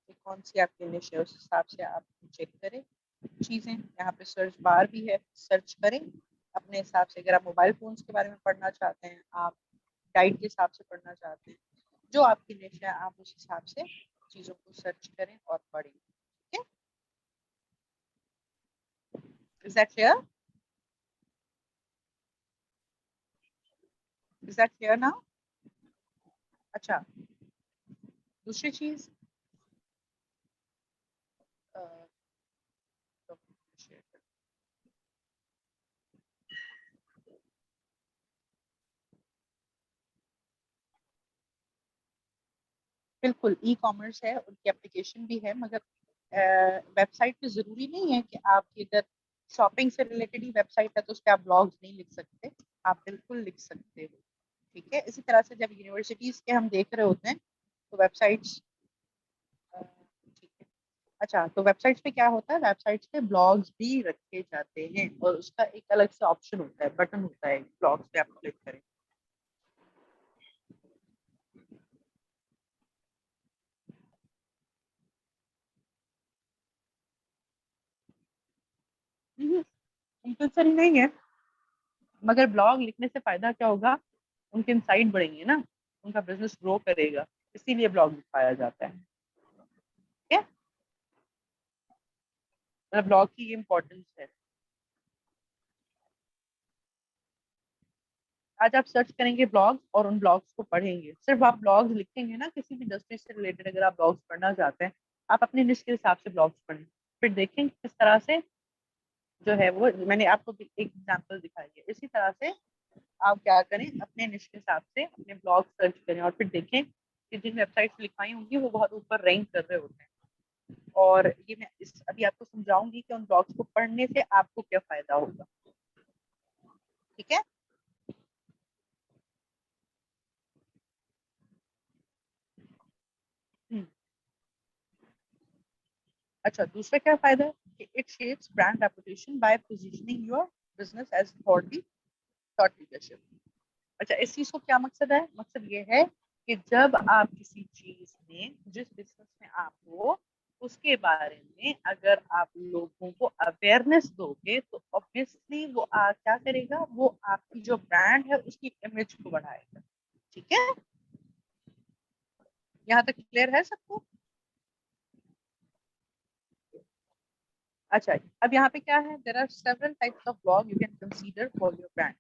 कि कौन सी आपके निश है, उस हिसाब से आप चेक करें चीज़ें। यहाँ पे सर्च बार भी है, सर्च करें अपने हिसाब से। अगर आप मोबाइल फोन्स के बारे में पढ़ना चाहते हैं, आप डाइट के हिसाब से पढ़ना चाहते हैं, जो आपकी निश है आप उस हिसाब से चीज़ों को सर्च करें और पढ़ें, ठीक है। Is that clear? Is that clear now? अच्छा, दूसरी चीज बिल्कुल ई कॉमर्स है, उनकी एप्लीकेशन भी है, मगर वेबसाइट पे जरूरी नहीं है कि आपकी अगर शॉपिंग से रिलेटेड ही वेबसाइट है तो उस पर आप ब्लॉग्स नहीं लिख सकते। आप बिल्कुल लिख सकते हो, ठीक है। इसी तरह से जब यूनिवर्सिटीज के हम देख रहे होते हैं तो वेबसाइट्स, ठीक है। अच्छा, तो वेबसाइट्स पे क्या होता है, वेबसाइट्स पे ब्लॉग्स भी रखे जाते हैं और उसका एक अलग से ऑप्शन होता है, बटन होता है, ब्लॉग्स पे आप क्लिक करें। कंपल्सरी नहीं है, मगर ब्लॉग लिखने से फायदा क्या होगा, उनके इनसाइट बढ़ेंगे ना, उनका बिजनेस ग्रो करेगा, इसीलिए ब्लॉग लिखाया जाता है, ठीक है। मतलब ब्लॉग की ये इम्पोर्टेंस है। आज आप सर्च करेंगे ब्लॉग और उन ब्लॉग्स को पढ़ेंगे, सिर्फ आप ब्लॉग्स लिखेंगे ना किसी भी इंडस्ट्री से रिलेटेड, अगर आप ब्लॉग्स पढ़ना चाहते हैं, आप अपने निश के हिसाब से ब्लॉग्स पढ़ें, फिर देखें किस तरह से जो है वो, मैंने आपको एक एग्जांपल दिखाई है, इसी तरह से आप क्या करें, अपने निश के हिसाब से अपने ब्लॉग सर्च करें और फिर देखें कि जिन वेबसाइट्स लिखाई होंगी वो बहुत ऊपर रैंक कर रहे होते हैं। और ये मैं अभी आपको समझाऊंगी कि उन ब्लॉग्स को पढ़ने से आपको क्या फायदा होगा, ठीक है। हम्म, अच्छा, दूसरा क्या फायदा है कि it shapes brand reputation by positioning your business as for the thought leadership. अच्छा, इस चीज को क्या मकसद है? मकसद ये है कि जब आप किसी चीज में, जिस बिजनेस में आप हो, उसके बारे में अगर आप लोगों को अवेयरनेस दोगे तो ऑब्वियसली वो क्या करेगा, वो आपकी जो ब्रांड है उसकी इमेज को बढ़ाएगा, ठीक है। यहाँ तक क्लियर है सबको? अच्छा, अब यहाँ पे क्या है, there are several types of blog you can consider for your brand.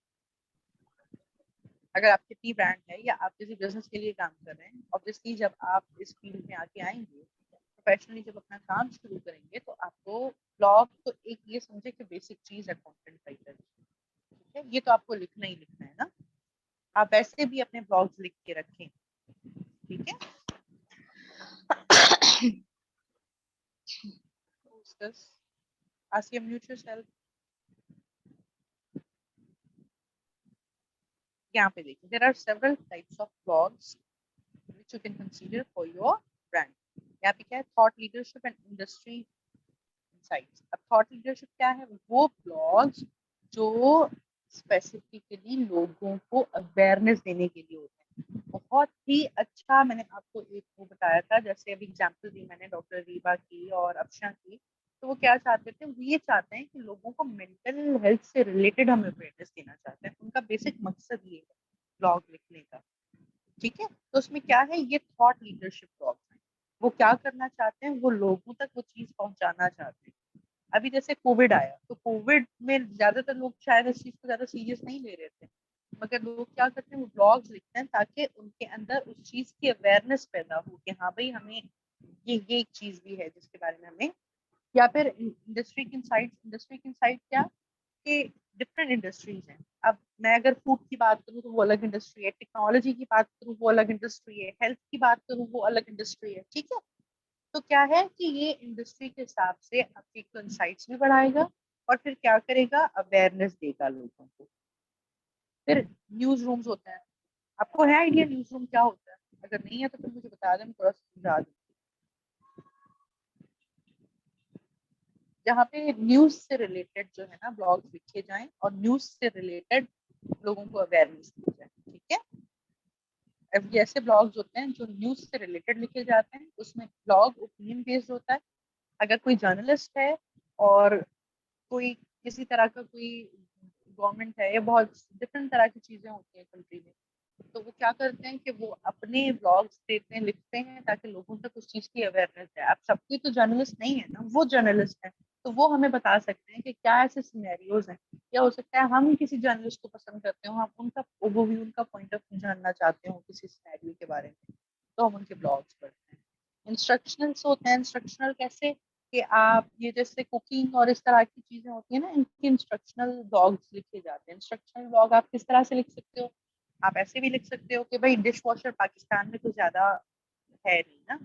अगर आपकी टी ब्रांड है या आप किसी बिजनेस के लिए काम कर रहे हैं, ऑब्वियसली जब आप इस फील्ड में आके आएंगे, प्रोफेशनली जब अपना काम शुरू करेंगे, तो आपको ब्लॉग तो एक ये समझे कि बेसिक चीज है कंटेंट राइटर, ठीक है। ये तो आपको लिखना ही लिखना है ना, आप ऐसे भी अपने ब्लॉग्स लिख के रखें, ठीक है। Asia, mute yourself. यहाँ पे देखिए, there are several types of blogs which you can consider for your brand. यहाँ पे क्या है, thought leadership and industry insights. अब thought leadership क्या है, वो blogs जो स्पेसिफिकली लोगों को अवेयरनेस देने के लिए होते हैं। बहुत ही अच्छा, मैंने आपको एक वो बताया था, जैसे अभी एग्जांपल दी मैंने डॉक्टर रीबा की और अफशा की, तो वो क्या चाहते थे, वो ये चाहते हैं कि लोगों को मेंटल हेल्थ से रिलेटेड हम अवेयरनेस देना चाहते हैं। उनका बेसिक मकसद ये है ब्लॉग लिखने का, ठीक है। तो उसमें क्या है, ये थॉट लीडरशिप ब्लॉग है। वो क्या करना चाहते हैं, वो लोगों तक वो चीज पहुंचाना चाहते हैं। अभी जैसे कोविड आया, तो कोविड में ज्यादातर लोग शायद इस चीज को ज्यादा सीरियस नहीं ले रहे थे, मगर लोग क्या करते हैं, वो ब्लॉग्स लिखते हैं ताकि उनके अंदर उस चीज की अवेयरनेस पैदा हो कि हाँ भाई, हमें ये एक चीज भी है जिसके बारे में हमें, या फिर इंडस्ट्री की इनसाइट क्या कि डिफरेंट इंडस्ट्रीज हैं। अब मैं अगर फूड की बात करूँ तो वो अलग इंडस्ट्री है, टेक्नोलॉजी की बात करूँ वो अलग इंडस्ट्री है, हेल्थ की बात करूँ वो अलग इंडस्ट्री है, ठीक है। तो क्या है कि ये इंडस्ट्री के हिसाब से आपकी इंसाइट्स भी बढ़ाएगा और फिर क्या करेगा, अवेयरनेस देगा लोगों को। फिर न्यूज रूम्स होते हैं, आपको है आइडिया न्यूज रूम क्या होता है? अगर नहीं है तो फिर मुझे बता दें, मैं थोड़ा समझा दूँ। जहाँ पे न्यूज से रिलेटेड जो है ना ब्लॉग्स लिखे जाएं और न्यूज से रिलेटेड लोगों को अवेयरनेस दी जाए, ठीक है। अब ये ऐसे ब्लॉग्स होते हैं जो न्यूज से रिलेटेड लिखे जाते हैं, उसमें ब्लॉग ओपिनियन बेस्ड होता है। अगर कोई जर्नलिस्ट है और कोई किसी तरह का कोई गवर्नमेंट है, या बहुत डिफरेंट तरह की चीजें होती हैं कंट्री में, तो वो क्या करते हैं कि वो अपने ब्लॉग्स देते हैं, लिखते हैं ताकि लोगों तक उस चीज की अवेयरनेस है। अब सबकी तो जर्नलिस्ट नहीं है ना, वो जर्नलिस्ट है, तो वो हमें बता सकते हैं कि क्या ऐसे सिनेरियोज हैं। या हो सकता है हम किसी जर्नलिस्ट को पसंद करते हो, हम उनका ओवरव्यू, उनका पॉइंट ऑफ व्यू जानना चाहते हो किसी सिनेरियो के बारे में, तो हम उनके ब्लॉग्स पढ़ते हैं। इंस्ट्रक्शनल्स होते हैं, इंस्ट्रक्शनल कैसे कि आप ये जैसे कुकिंग और इस तरह की चीजें होती है ना, इनके इंस्ट्रक्शनल ब्लॉग्स लिखे जाते हैं। इंस्ट्रक्शनल ब्लॉग आप किस तरह से लिख सकते हो, आप ऐसे भी लिख सकते हो कि भाई डिश वॉशर पाकिस्तान में कुछ ज्यादा है नहीं ना,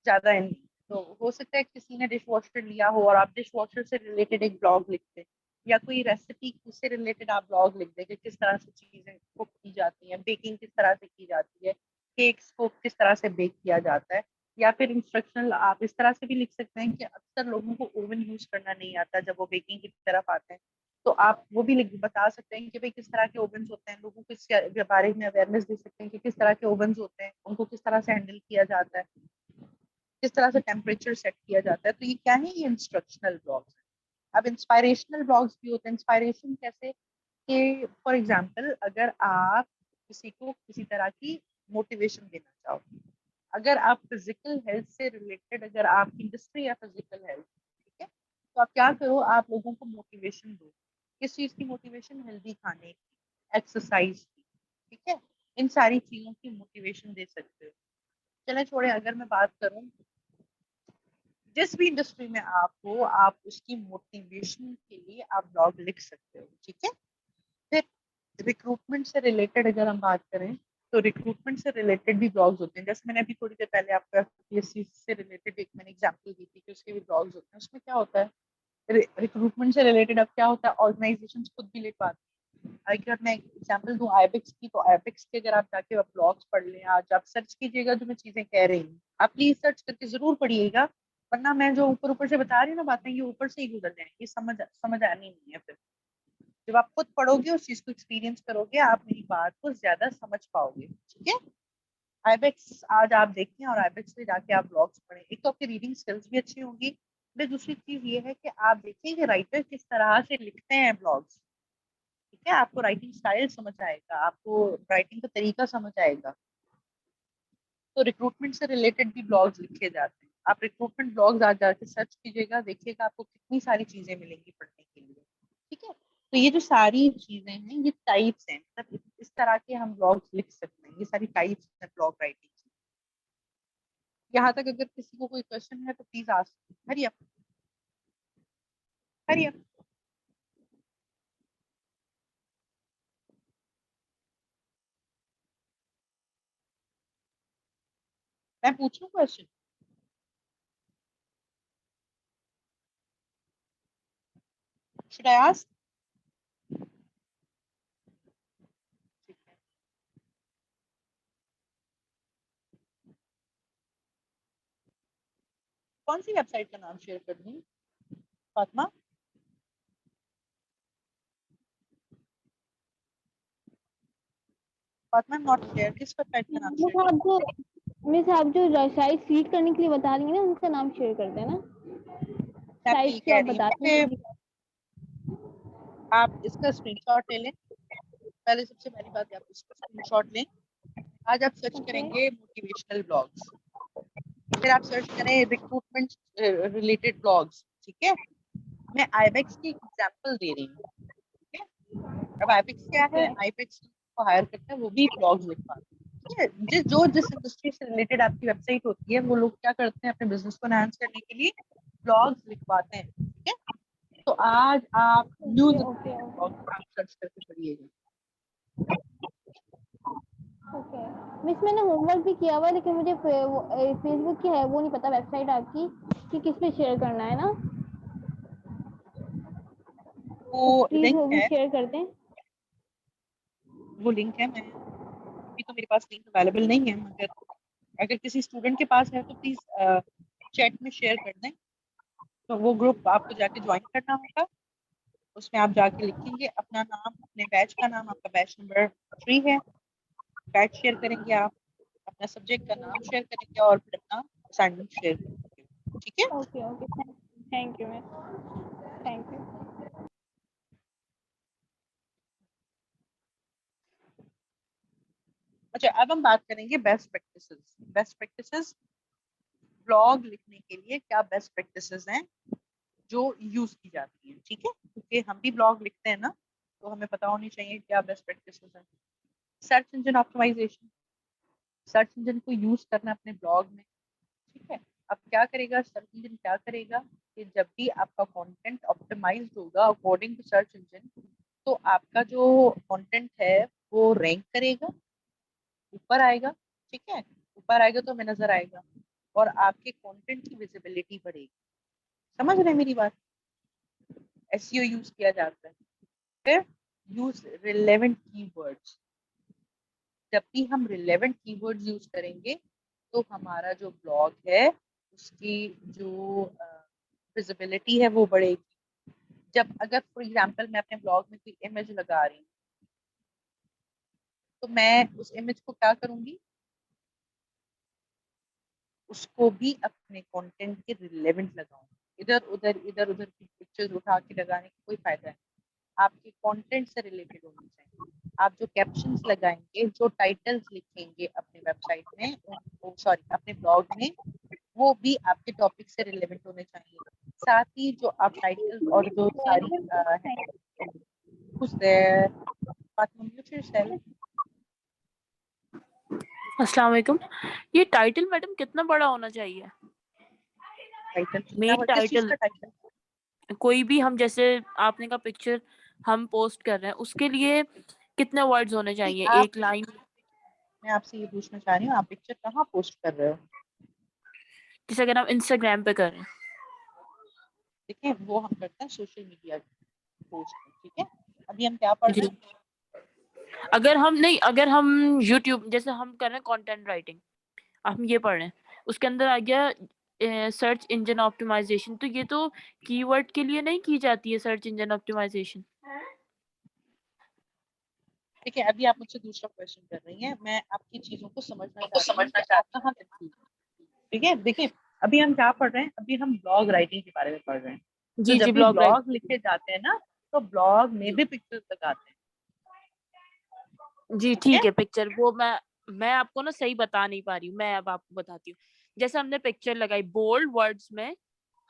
ज्यादा है नहीं, तो हो सकता है किसी ने डिश वॉशर लिया हो और आप डिश वॉशर से रिलेटेड एक ब्लॉग लिखते, या कोई रेसिपी से रिलेटेड आप ब्लॉग लिख दे कि किस तरह से चीजें कुक की जाती हैं, बेकिंग किस तरह से की जाती है, केक्स को किस तरह से बेक किया जाता है। या फिर इंस्ट्रक्शनल आप इस तरह से भी लिख सकते हैं कि अक्सर लोगों को ओवन यूज करना नहीं आता जब वो बेकिंग की तरफ आते हैं, तो आप वो भी बता सकते हैं कि भाई किस तरह के ओवन्स होते हैं, लोगों को इसके बारे में अवेयरनेस दे सकते हैं कि किस तरह के ओवन्स होते हैं, उनको किस तरह से हैंडल किया जाता है, किस तरह से टेम्परेचर सेट किया जाता है। तो ये क्या है, ये इंस्ट्रक्शनल ब्लॉग्स है। अब इंस्पायरेशनल ब्लॉग्स भी होते हैं। इंस्पायरेशन कैसे कि फॉर एग्जांपल अगर आप किसी को किसी तरह की मोटिवेशन देना चाहो, अगर आप फिजिकल हेल्थ से रिलेटेड, अगर आप इंडस्ट्री या फिजिकल हेल्थ, ठीक है, तो आप क्या करो, आप लोगों को मोटिवेशन दो। किस चीज की मोटिवेशन, हेल्दी खाने की, एक्सरसाइज की, ठीक है, इन सारी चीजों की मोटिवेशन दे सकते हो। चले छोड़े, अगर मैं बात करूं, जिस भी इंडस्ट्री में आप हो, आप उसकी मोटिवेशन के लिए आप ब्लॉग लिख सकते हो, ठीक है। फिर रिक्रूटमेंट से रिलेटेड अगर हम बात करें, तो रिक्रूटमेंट से रिलेटेड भी ब्लॉग्स होते हैं। जैसे मैंने अभी थोड़ी देर पहले आपको एफपीएससी से रिलेटेड एक मैंने एग्जांपल दी थी कि उसके भी ब्लॉग्स होते हैं। उसमें क्या होता है, रिक्रूटमेंट से रिलेटेड अब क्या होता है, ऑर्गेनाइजेशंस खुद भी लिख पाती हैं। अगर मैं एग्जांपल दूं आईबेक्स की, तो आईबेक्स के अगर आप जाके ब्लॉग्स पढ़ लें, आज आप सर्च कीजिएगा जो मैं चीजें कह रही हूँ, आप प्लीज सर्च करके जरूर पढ़िएगा, वरना मैं जो ऊपर ऊपर से बता रही हूँ ना बातें, ये ऊपर से ही गुजर जाएंगी, समझ आनी नहीं है। फिर जब आप खुद पढ़ोगे, उस चीज को एक्सपीरियंस करोगे, आप मेरी बात को ज्यादा समझ पाओगे, ठीक है। आईबेक्स आज आप देखें और आईबेक्स पे जाके आप ब्लॉग्स पढ़ें, एक तो आपकी रीडिंग स्किल्स भी अच्छी होंगी, फिर दूसरी चीज ये है कि आप देखें कि राइटर किस तरह से लिखते हैं ब्लॉग्स, ठीक है, आपको राइटिंग स्टाइल समझ आएगा, आपको राइटिंग का तरीका समझ आएगा। तो रिक्रूटमेंट से रिलेटेड भी ब्लॉग्स लिखे जाते हैं। आप रिक्रूटमेंट ब्लॉग्स आज जाके सर्च कीजिएगा, देखिएगा आपको कितनी सारी चीजें मिलेंगी पढ़ने के लिए, ठीक है। तो ये जो सारी चीजें हैं, ये टाइप्स हैं, मतलब इस तरह के हम ब्लॉग्स लिख सकते हैं, ये सारी टाइप्स हैं ब्लॉग राइटिंग की। यहाँ तक अगर किसी को कोई क्वेश्चन है तो please ask, hurry up, hurry up. मैं पूछूं क्वेश्चन? Should I ask? ठीक है। कौन सी वेबसाइट का नाम शेयर कर दूं फातिमा? फातिमा नॉट शेयर, किस वेबसाइट का नाम शेयर कर दूं? मिस आप जो साइट फीड करने के लिए बता रही हैं ना, उनका नाम शेयर कर देना। मैं आपको ये साइट जो कह आप रही बता हूँ रही हैं। कि आप इसका स्क्रीनशॉट ले लें। पहले सबसे पहली बात है आप इसका स्क्रीनशॉट लें। आज आप सर्च करेंगे मोटिवेशनल ब्लॉग्स, फिर आप सर्च करें रिक्रूटमेंट रिलेटेड ब्लॉग्स, ठीक है। मैं आईबेक्स की एग्जांपल दे रही हूँ, ठीक है। अब आईबेक्स क्या है? आईबेक्स को हायर करता है, वो भी ब्लॉग्स लिखवाता है, ठीक है। जिस इंडस्ट्री से रिलेटेड आपकी वेबसाइट होती है, वो लोग क्या करते हैं अपने बिजनेस को एनहांस करने के लिए ब्लॉग्स लिखवाते हैं, ठीक है। तो आज आप न्यूज ब्लॉग आप सर्च करके पढ़िएगा। ओके मिस, मैंने होमवर्क भी किया हुआ है, लेकिन मुझे फेसबुक की है वो नहीं पता वेबसाइट आपकी कि किस पे शेयर करना है ना। वो प्लीज लिंक वो भी है, शेयर कर दें। वो लिंक है। मैं अभी तो मेरे पास लिंक अवेलेबल नहीं है, मगर अगर किसी स्टूडेंट के पास है तो प्लीज चैट में शेयर कर दें। तो वो ग्रुप आपको जाके ज्वाइन करना होगा। उसमें आप जाके लिखेंगे अपना नाम, अपने बैच का नाम, आपका बैच नंबर 3 है, बैच शेयर करेंगे आप, अपना सब्जेक्ट का नाम शेयर करेंगे और फिर अपना असाइनमेंट शेयर करेंगे, ठीक है। Okay okay, thank you miss, thank you. अच्छा, अब हम बात करेंगे best practices. Best practices blog लिखने के लिए क्या बेस्ट प्रैक्टिसेस हैं जो यूज की जाती हैं, ठीक है। क्योंकि हम भी ब्लॉग लिखते हैं ना, तो हमें पता होनी चाहिए क्या बेस्ट प्रैक्टिसेस हैं। Search engine optimization, search engine को यूज करना अपने ब्लॉग में, ठीक है। अब क्या करेगा सर्च इंजन? क्या करेगा कि जब भी आपका कंटेंट ऑप्टिमाइज्ड होगा अकॉर्डिंग टू सर्च इंजन, तो आपका जो कंटेंट है वो रैंक करेगा, ऊपर आएगा, ठीक है। ऊपर आएगा तो हमें नजर आएगा और आपके कंटेंट की विजिबिलिटी बढ़ेगी। समझ रहे हैं मेरी बात? एसईओ यूज किया जाता है। फिर यूज रिलेवेंट कीवर्ड्स। जब भी हम रिलेवेंट कीवर्ड्स यूज करेंगे तो हमारा जो ब्लॉग है उसकी जो विजिबिलिटी है वो बढ़ेगी। जब अगर फॉर एग्जांपल मैं अपने ब्लॉग में कोई इमेज लगा रही हूँ, तो मैं उस इमेज को क्या करूंगी, उसको भी अपने कंटेंट के रिलेवेंट लगाऊंगी। इधर उधर की पिक्चर्स उठा के लगाने का कोई फायदा नहीं। आपके कंटेंट से रिलेटेड होनी चाहिए। आप जो कैप्शंस लगाएंगे, जो टाइटल्स लिखेंगे अपने वेबसाइट में, सॉरी अपने ब्लॉग में, वो भी आपके टॉपिक से रिलेवेंट होने चाहिए। साथ ही जो आप टाइटल्स और जो सारी who's there? Fatima, mute yourself. अस्सलाम वालेकुम। ये टाइटल मैडम कितना बड़ा होना चाहिए? टाइटल मेन किस चीज टाइटल का टाइटल? कोई भी, हम जैसे आपने का पिक्चर हम पोस्ट कर रहे हैं, उसके लिए कितने वर्ड्स होने चाहिए? आप, एक लाइन? मैं आपसे ये पूछना चाह रही हूँ, आप पिक्चर कहाँ पोस्ट कर रहे हो? जैसे अगर हम इंस्टाग्राम पे कर रहे हैं। देखिए वो हम करते हैं सोशल मीडिया पोस्ट, ठीक है। अभी हम क्या पढ़ रहे जी, हैं? अगर हम यूट्यूब, जैसे हम कर रहे हैं कंटेंट राइटिंग, हम ये पढ़ रहे हैं, उसके अंदर आ गया सर्च इंजन ऑप्टिमाइजेशन, तो ये तो कीवर्ड के लिए नहीं की जाती है सर्च इंजन ऑप्टिमाइजेशन। देखिए अभी आप मुझसे दूसरा क्वेश्चन कर रही हैं, मैं आपकी चीजों को समझना चाहती हूँ कि आप कहाँ कंफ्यूज, ठीक है। देखिए अभी हम क्या पढ़ रहे हैं? अभी हम ब्लॉग राइटिंग के बारे में पढ़ रहे हैं। तो जी जब जी, भी ब्लॉग राइट। ब्लॉग लिखे जाते हैं ना, तो ब्लॉग में भी पिक्चर्स लगाते हैं, जी ठीक है। ठीक है, पिक्चर वो मैं आपको ना सही बता नहीं पा रही हूँ, मैं अब आपको बताती हूँ। जैसे हमने पिक्चर लगाई बोल्ड वर्ड्स में,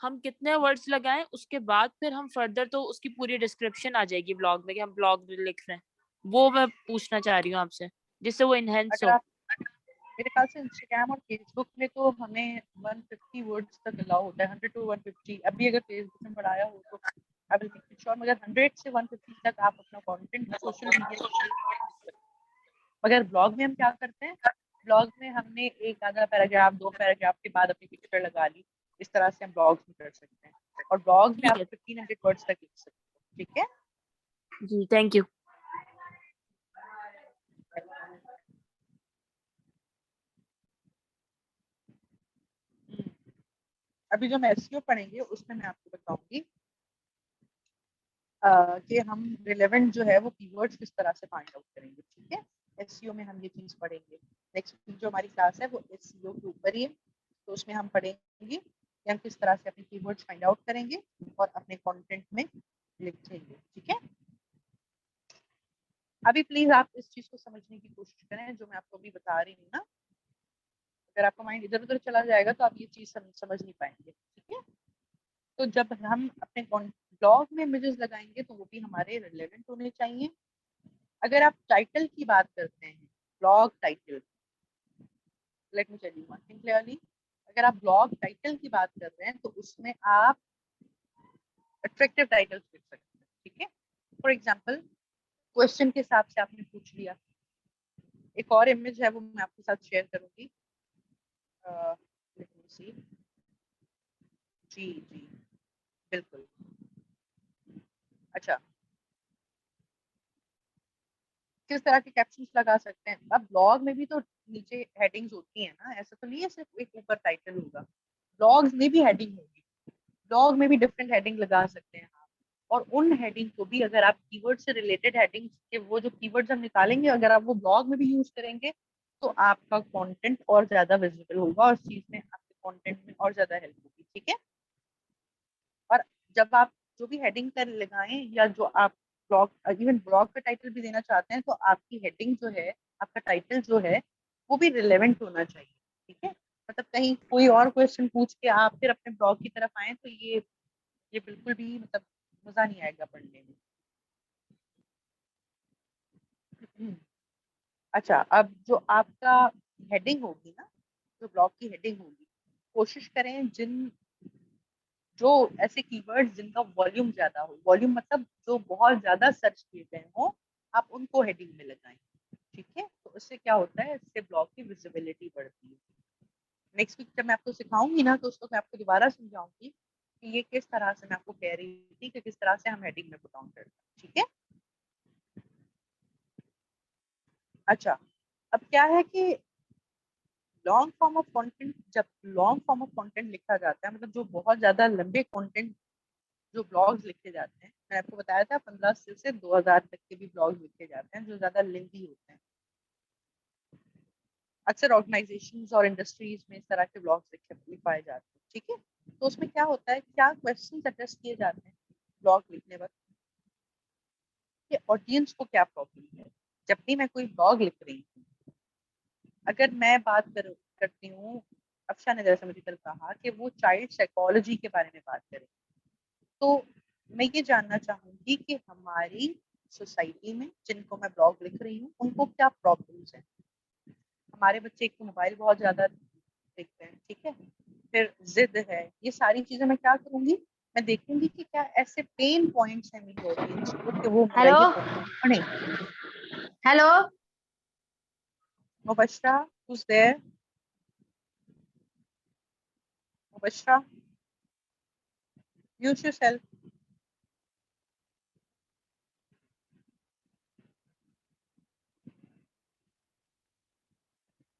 हम कितने वर्ड्स लगाएं, उसके बाद फिर हम फर्दर तो उसकी पूरी डिस्क्रिप्शन आ जाएगी ब्लॉग में कि हम ब्लॉग लिख रहे हैं। वो मैं पूछना चाह रही हूँ आपसे, जिससे वो इनहेंस अगर हो। आप, मेरे ख्याल से इंस्टाग्राम और फेसबुक में तो हमें 150 वर्ड्स तक अलाउ होता है, 100 टू 150। अभी अगर फेसबुक में बढ़ाया हो तो I will make it sure, मगर 100 से 150 तक आप अपना कंटेंट सोशल मीडिया पे शेयर कर सकते हैं। मगर ब्लॉग में हम क्या करते हैं, ब्लॉग में हमने एक आधा पैराग्राफ 2 पैराग्राफ के बाद अपनी पिक्चर लगा ली, इस तरह से हम ब्लॉग्स में कर सकते हैं। और ब्लॉग में ठीक आप है 1500 वर्ड्स तक लिख सकते हो। ठीक है। जी, थैंक यू। अभी जो हम एसईओ पढ़ेंगे उसमें मैं आपको बताऊंगी कि हम रिलेवेंट जो है वो कीवर्ड्स किस तरह से फाइंड आउट करेंगे। ठीक है। एसईओ में हम ये चीज पढ़ेंगे। नेक्स्ट जो हमारी क्लास है वो एसईओ के ऊपर ही है, तो उसमें हम पढ़ेंगे कि हम किस तरह से अपने कीवर्ड्स फाइंड आउट करेंगे और अपने कंटेंट में लिखेंगे। ठीक है। अभी प्लीज आप इस चीज को समझने की कोशिश करें जो मैं आपको अभी बता रही हूँ ना। अगर आपका माइंड इधर उधर चला जाएगा तो आप ये चीज समझ नहीं पाएंगे। ठीक है। तो जब हम अपने ब्लॉग में इमेजेस लगाएंगे तो वो भी हमारे रिलेवेंट होने चाहिए। अगर आप टाइटल की बात करते हैं, blog title, let me tell you one thing clearly, अगर आप ब्लॉग टाइटल की बात कर रहे हैं तो उसमें आप अट्रैक्टिव टाइटल्स लिख सकते हैं। ठीक है। फॉर एग्जांपल क्वेश्चन के हिसाब से आपने पूछ लिया। एक और इमेज है वो मैं आपके साथ शेयर करूंगी। लेट मी सी। जी जी बिल्कुल। अच्छा, किस तरह के कैप्शंस लगा सकते हैं। अब ब्लॉग में भी तो नीचे हेडिंग्स होती हैं ना, ऐसा तो नहीं है सिर्फ एक ऊपर टाइटल होगा। ब्लॉग्स में भी हेडिंग होगी, ब्लॉग में भी डिफरेंट हेडिंग लगा सकते हैं आप। और उन हेडिंग को भी अगर आप कीवर्ड से रिलेटेड हेडिंग के वो जो कीवर्ड्स हम निकालेंगे अगर आप वो ब्लॉग में भी यूज करेंगे तो आपका कंटेंट और ज्यादा विजिबल होगा और इस चीज में आपके कंटेंट में और ज्यादा हेल्प होगी। ठीक है। और जब आप जो भी हेडिंग कर लगाएं या जो आप ब्लॉग इवन ब्लॉग का टाइटल भी देना चाहते हैं तो आपकी हेडिंग जो है, आपका टाइटल जो है वो भी रिलेवेंट होना चाहिए। ठीक है। मतलब कहीं कोई और क्वेश्चन पूछ के आप फिर अपने ब्लॉग की तरफ आए तो ये बिल्कुल भी मतलब मजा नहीं आएगा पढ़ने में। अच्छा, अब जो आपका हेडिंग होगी ना, जो ब्लॉग की हेडिंग होगी, कोशिश करें जो ऐसे कीवर्ड्स जिनका वॉल्यूम ज्यादा हो, वॉल्यूम मतलब जो बहुत ज्यादा सर्च किए गए हो, आप उनको हेडिंग में लगाएं। ठीक है। तो इससे क्या होता है, इससे ब्लॉग की विजिबिलिटी बढ़ती है। नेक्स्ट वीक जब मैं आपको सिखाऊंगी ना तो उसको मैं आपको दोबारा समझाऊंगी कि ये किस तरह से मैं आपको कह रही थी कि किस तरह से हम हेडिंग में पुट ऑन करते हैं। ठीक है। अच्छा, अब क्या है कि लॉन्ग फॉर्म ऑफ कंटेंट, जब लॉन्ग फॉर्म ऑफ कंटेंट लिखा जाता है मतलब जो बहुत ज्यादा लंबे कंटेंट जो ब्लॉग्स लिखे जाते हैं, मैंने आपको बताया था 15 से 2000 तक के भी ब्लॉग्स लिखे जाते हैं जो ज्यादा लेंथी होते हैं। अक्सर ऑर्गेनाइजेशंस और इंडस्ट्रीज में इस तरह के ब्लॉग्स लिखवाए जाते हैं। ठीक है। तो उसमें क्या होता है, क्या क्वेश्चन एड्रेस किए जाते हैं ब्लॉग लिखने वक्त, कि ऑडियंस को क्या प्रॉब्लम है। जब भी मैं कोई ब्लॉग लिख रही हूँ, अगर मैं बात करती हूँ, अफशा ने जैसे मुझे कल कहा कि वो चाइल्ड साइकोलॉजी के बारे में बात करें, तो मैं ये जानना चाहूंगी कि हमारी सोसाइटी में जिनको मैं ब्लॉग लिख रही हूँ उनको क्या प्रॉब्लम्स हैं। हमारे बच्चे एक तो मोबाइल बहुत ज्यादा देखते हैं। ठीक है। फिर जिद है, ये सारी चीजें मैं क्या करूंगी, मैं देखूंगी कि क्या ऐसे पेन पॉइंट्स हैं मेरी ऑडियंस को कि वो मेरा हेलो ये कंटेंट पढ़े। Hello Mubashra, who's there? Mubashra, mute yourself.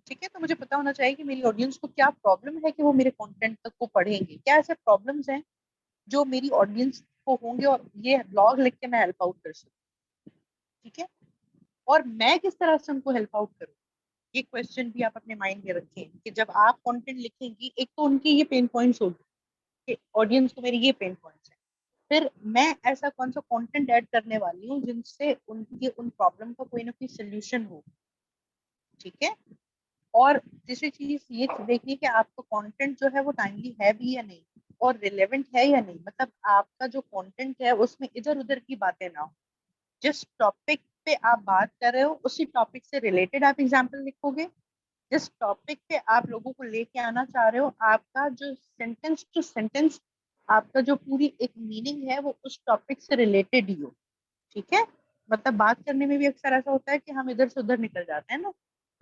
ठीक है। तो मुझे पता होना चाहिए कि मेरी ऑडियंस को क्या प्रॉब्लम है कि वो मेरे कंटेंट तक को पढ़ेंगे। क्या ऐसे प्रॉब्लम्स हैं जो मेरी ऑडियंस को होंगे और ये ब्लॉग लिख के मैं हेल्प आउट कर सकूँ। ठीक है। और मैं किस तरह से उनको हेल्प आउट करूँ, ये क्वेश्चन भी आप अपने माइंड में रखें कि जब आप कंटेंट लिखेंगी एक तो उनकी ये पेन पॉइंट्स होगी कि ऑडियंस को मेरी ये पेन पॉइंट्स है, फिर मैं ऐसा कौन सा कंटेंट ऐड करने वाली हूँ जिनसे उनकी उन प्रॉब्लम का कोई ना कोई सोल्यूशन हो। ठीक है। और तीसरी चीज ये देखिए कि आपका कंटेंट जो है वो टाइमली है भी या नहीं और रिलेवेंट है या नहीं, मतलब आपका जो कंटेंट है उसमें इधर उधर की बातें ना हो। जिस टॉपिक पे आप बात कर रहे हो उसी टॉपिक से रिलेटेड आप एग्जाम्पल लिखोगे। जिस टॉपिक पे आप लोगों को लेके आना चाह रहे हो, आपका जो सेंटेंस टू सेंटेंस आपका जो पूरी एक मीनिंग है वो उस टॉपिक से रिलेटेड ही हो। ठीक है। मतलब बात करने में भी अक्सर ऐसा होता है कि हम इधर से उधर निकल जाते हैं ना,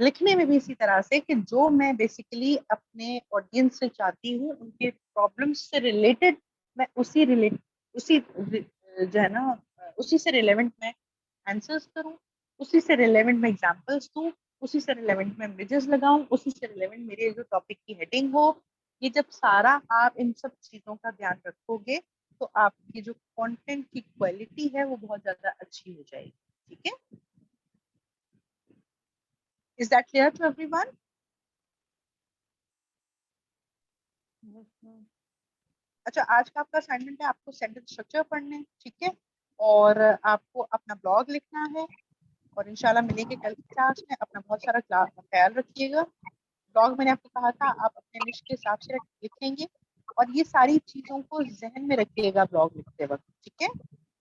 लिखने में भी इसी तरह से कि जो मैं बेसिकली अपने ऑडियंस से चाहती हूँ उनके प्रॉब्लम्स से रिलेटेड मैं जो है ना उसी से रिलेवेंट मैं आंसर्स करूँ, उसी से रिलेवेंट मैं एग्जांपल्स दूँ, उसी से रिलेवेंट मैं इमेजेस लगाऊं, उसी से रिलेवेंट मेरे जो टॉपिक की हेडिंग हो। ये जब सारा आप इन सब चीजों का ध्यान रखोगे तो आपकी जो कंटेंट की क्वालिटी है वो बहुत ज्यादा अच्छी हो जाएगी। ठीक है, is that clear to everyone? अच्छा, आज का आपका असाइनमेंट है आपको सेंटेंस स्ट्रक्चर पढ़ने हैं, ठीक है, और आपको अपना ब्लॉग लिखना है और इंशाल्लाह मिलेंगे कल की क्लास में। अपना बहुत सारा ख्याल रखिएगा। ब्लॉग मैंने आपको कहा था आप अपने निश के हिसाब से लिखेंगे और ये सारी चीजों को जहन में रखिएगा ब्लॉग लिखते वक्त। ठीक है,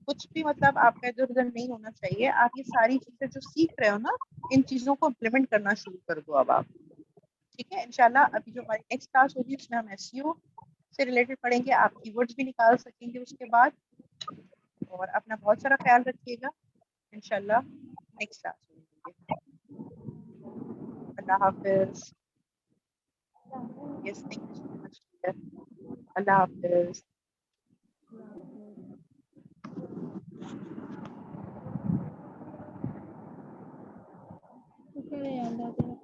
कुछ भी मतलब आपका इधर उधर नहीं होना चाहिए। आप ये सारी चीजें जो सीख रहे हो ना, इन चीजों को इम्प्लीमेंट करना शुरू कर दो अब आप। ठीक है, इंशाल्लाह अभी जो हमारी नेक्स्ट क्लास होगी उसमें हम एसईओ से रिलेटेड पढ़ेंगे, आप कीवर्ड्स भी निकाल सकेंगे उसके बाद। और अपना बहुत सारा ख्याल रखिएगा, इंशाल्लाह नेक्स्ट क्लास में मिलेंगे। अल्लाह हाफिज। Yes, thank you so much. अल्लाह हाफिज। शुक्रिया याद आते हैं।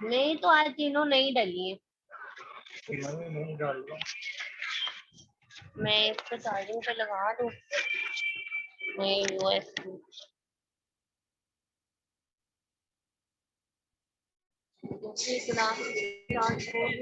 नहीं तो आज तीनों नहीं डली है। मैं इसको चार्जिंग पे लगा दूं। नहीं यूएसबी इतना ट्रांसपोर्ट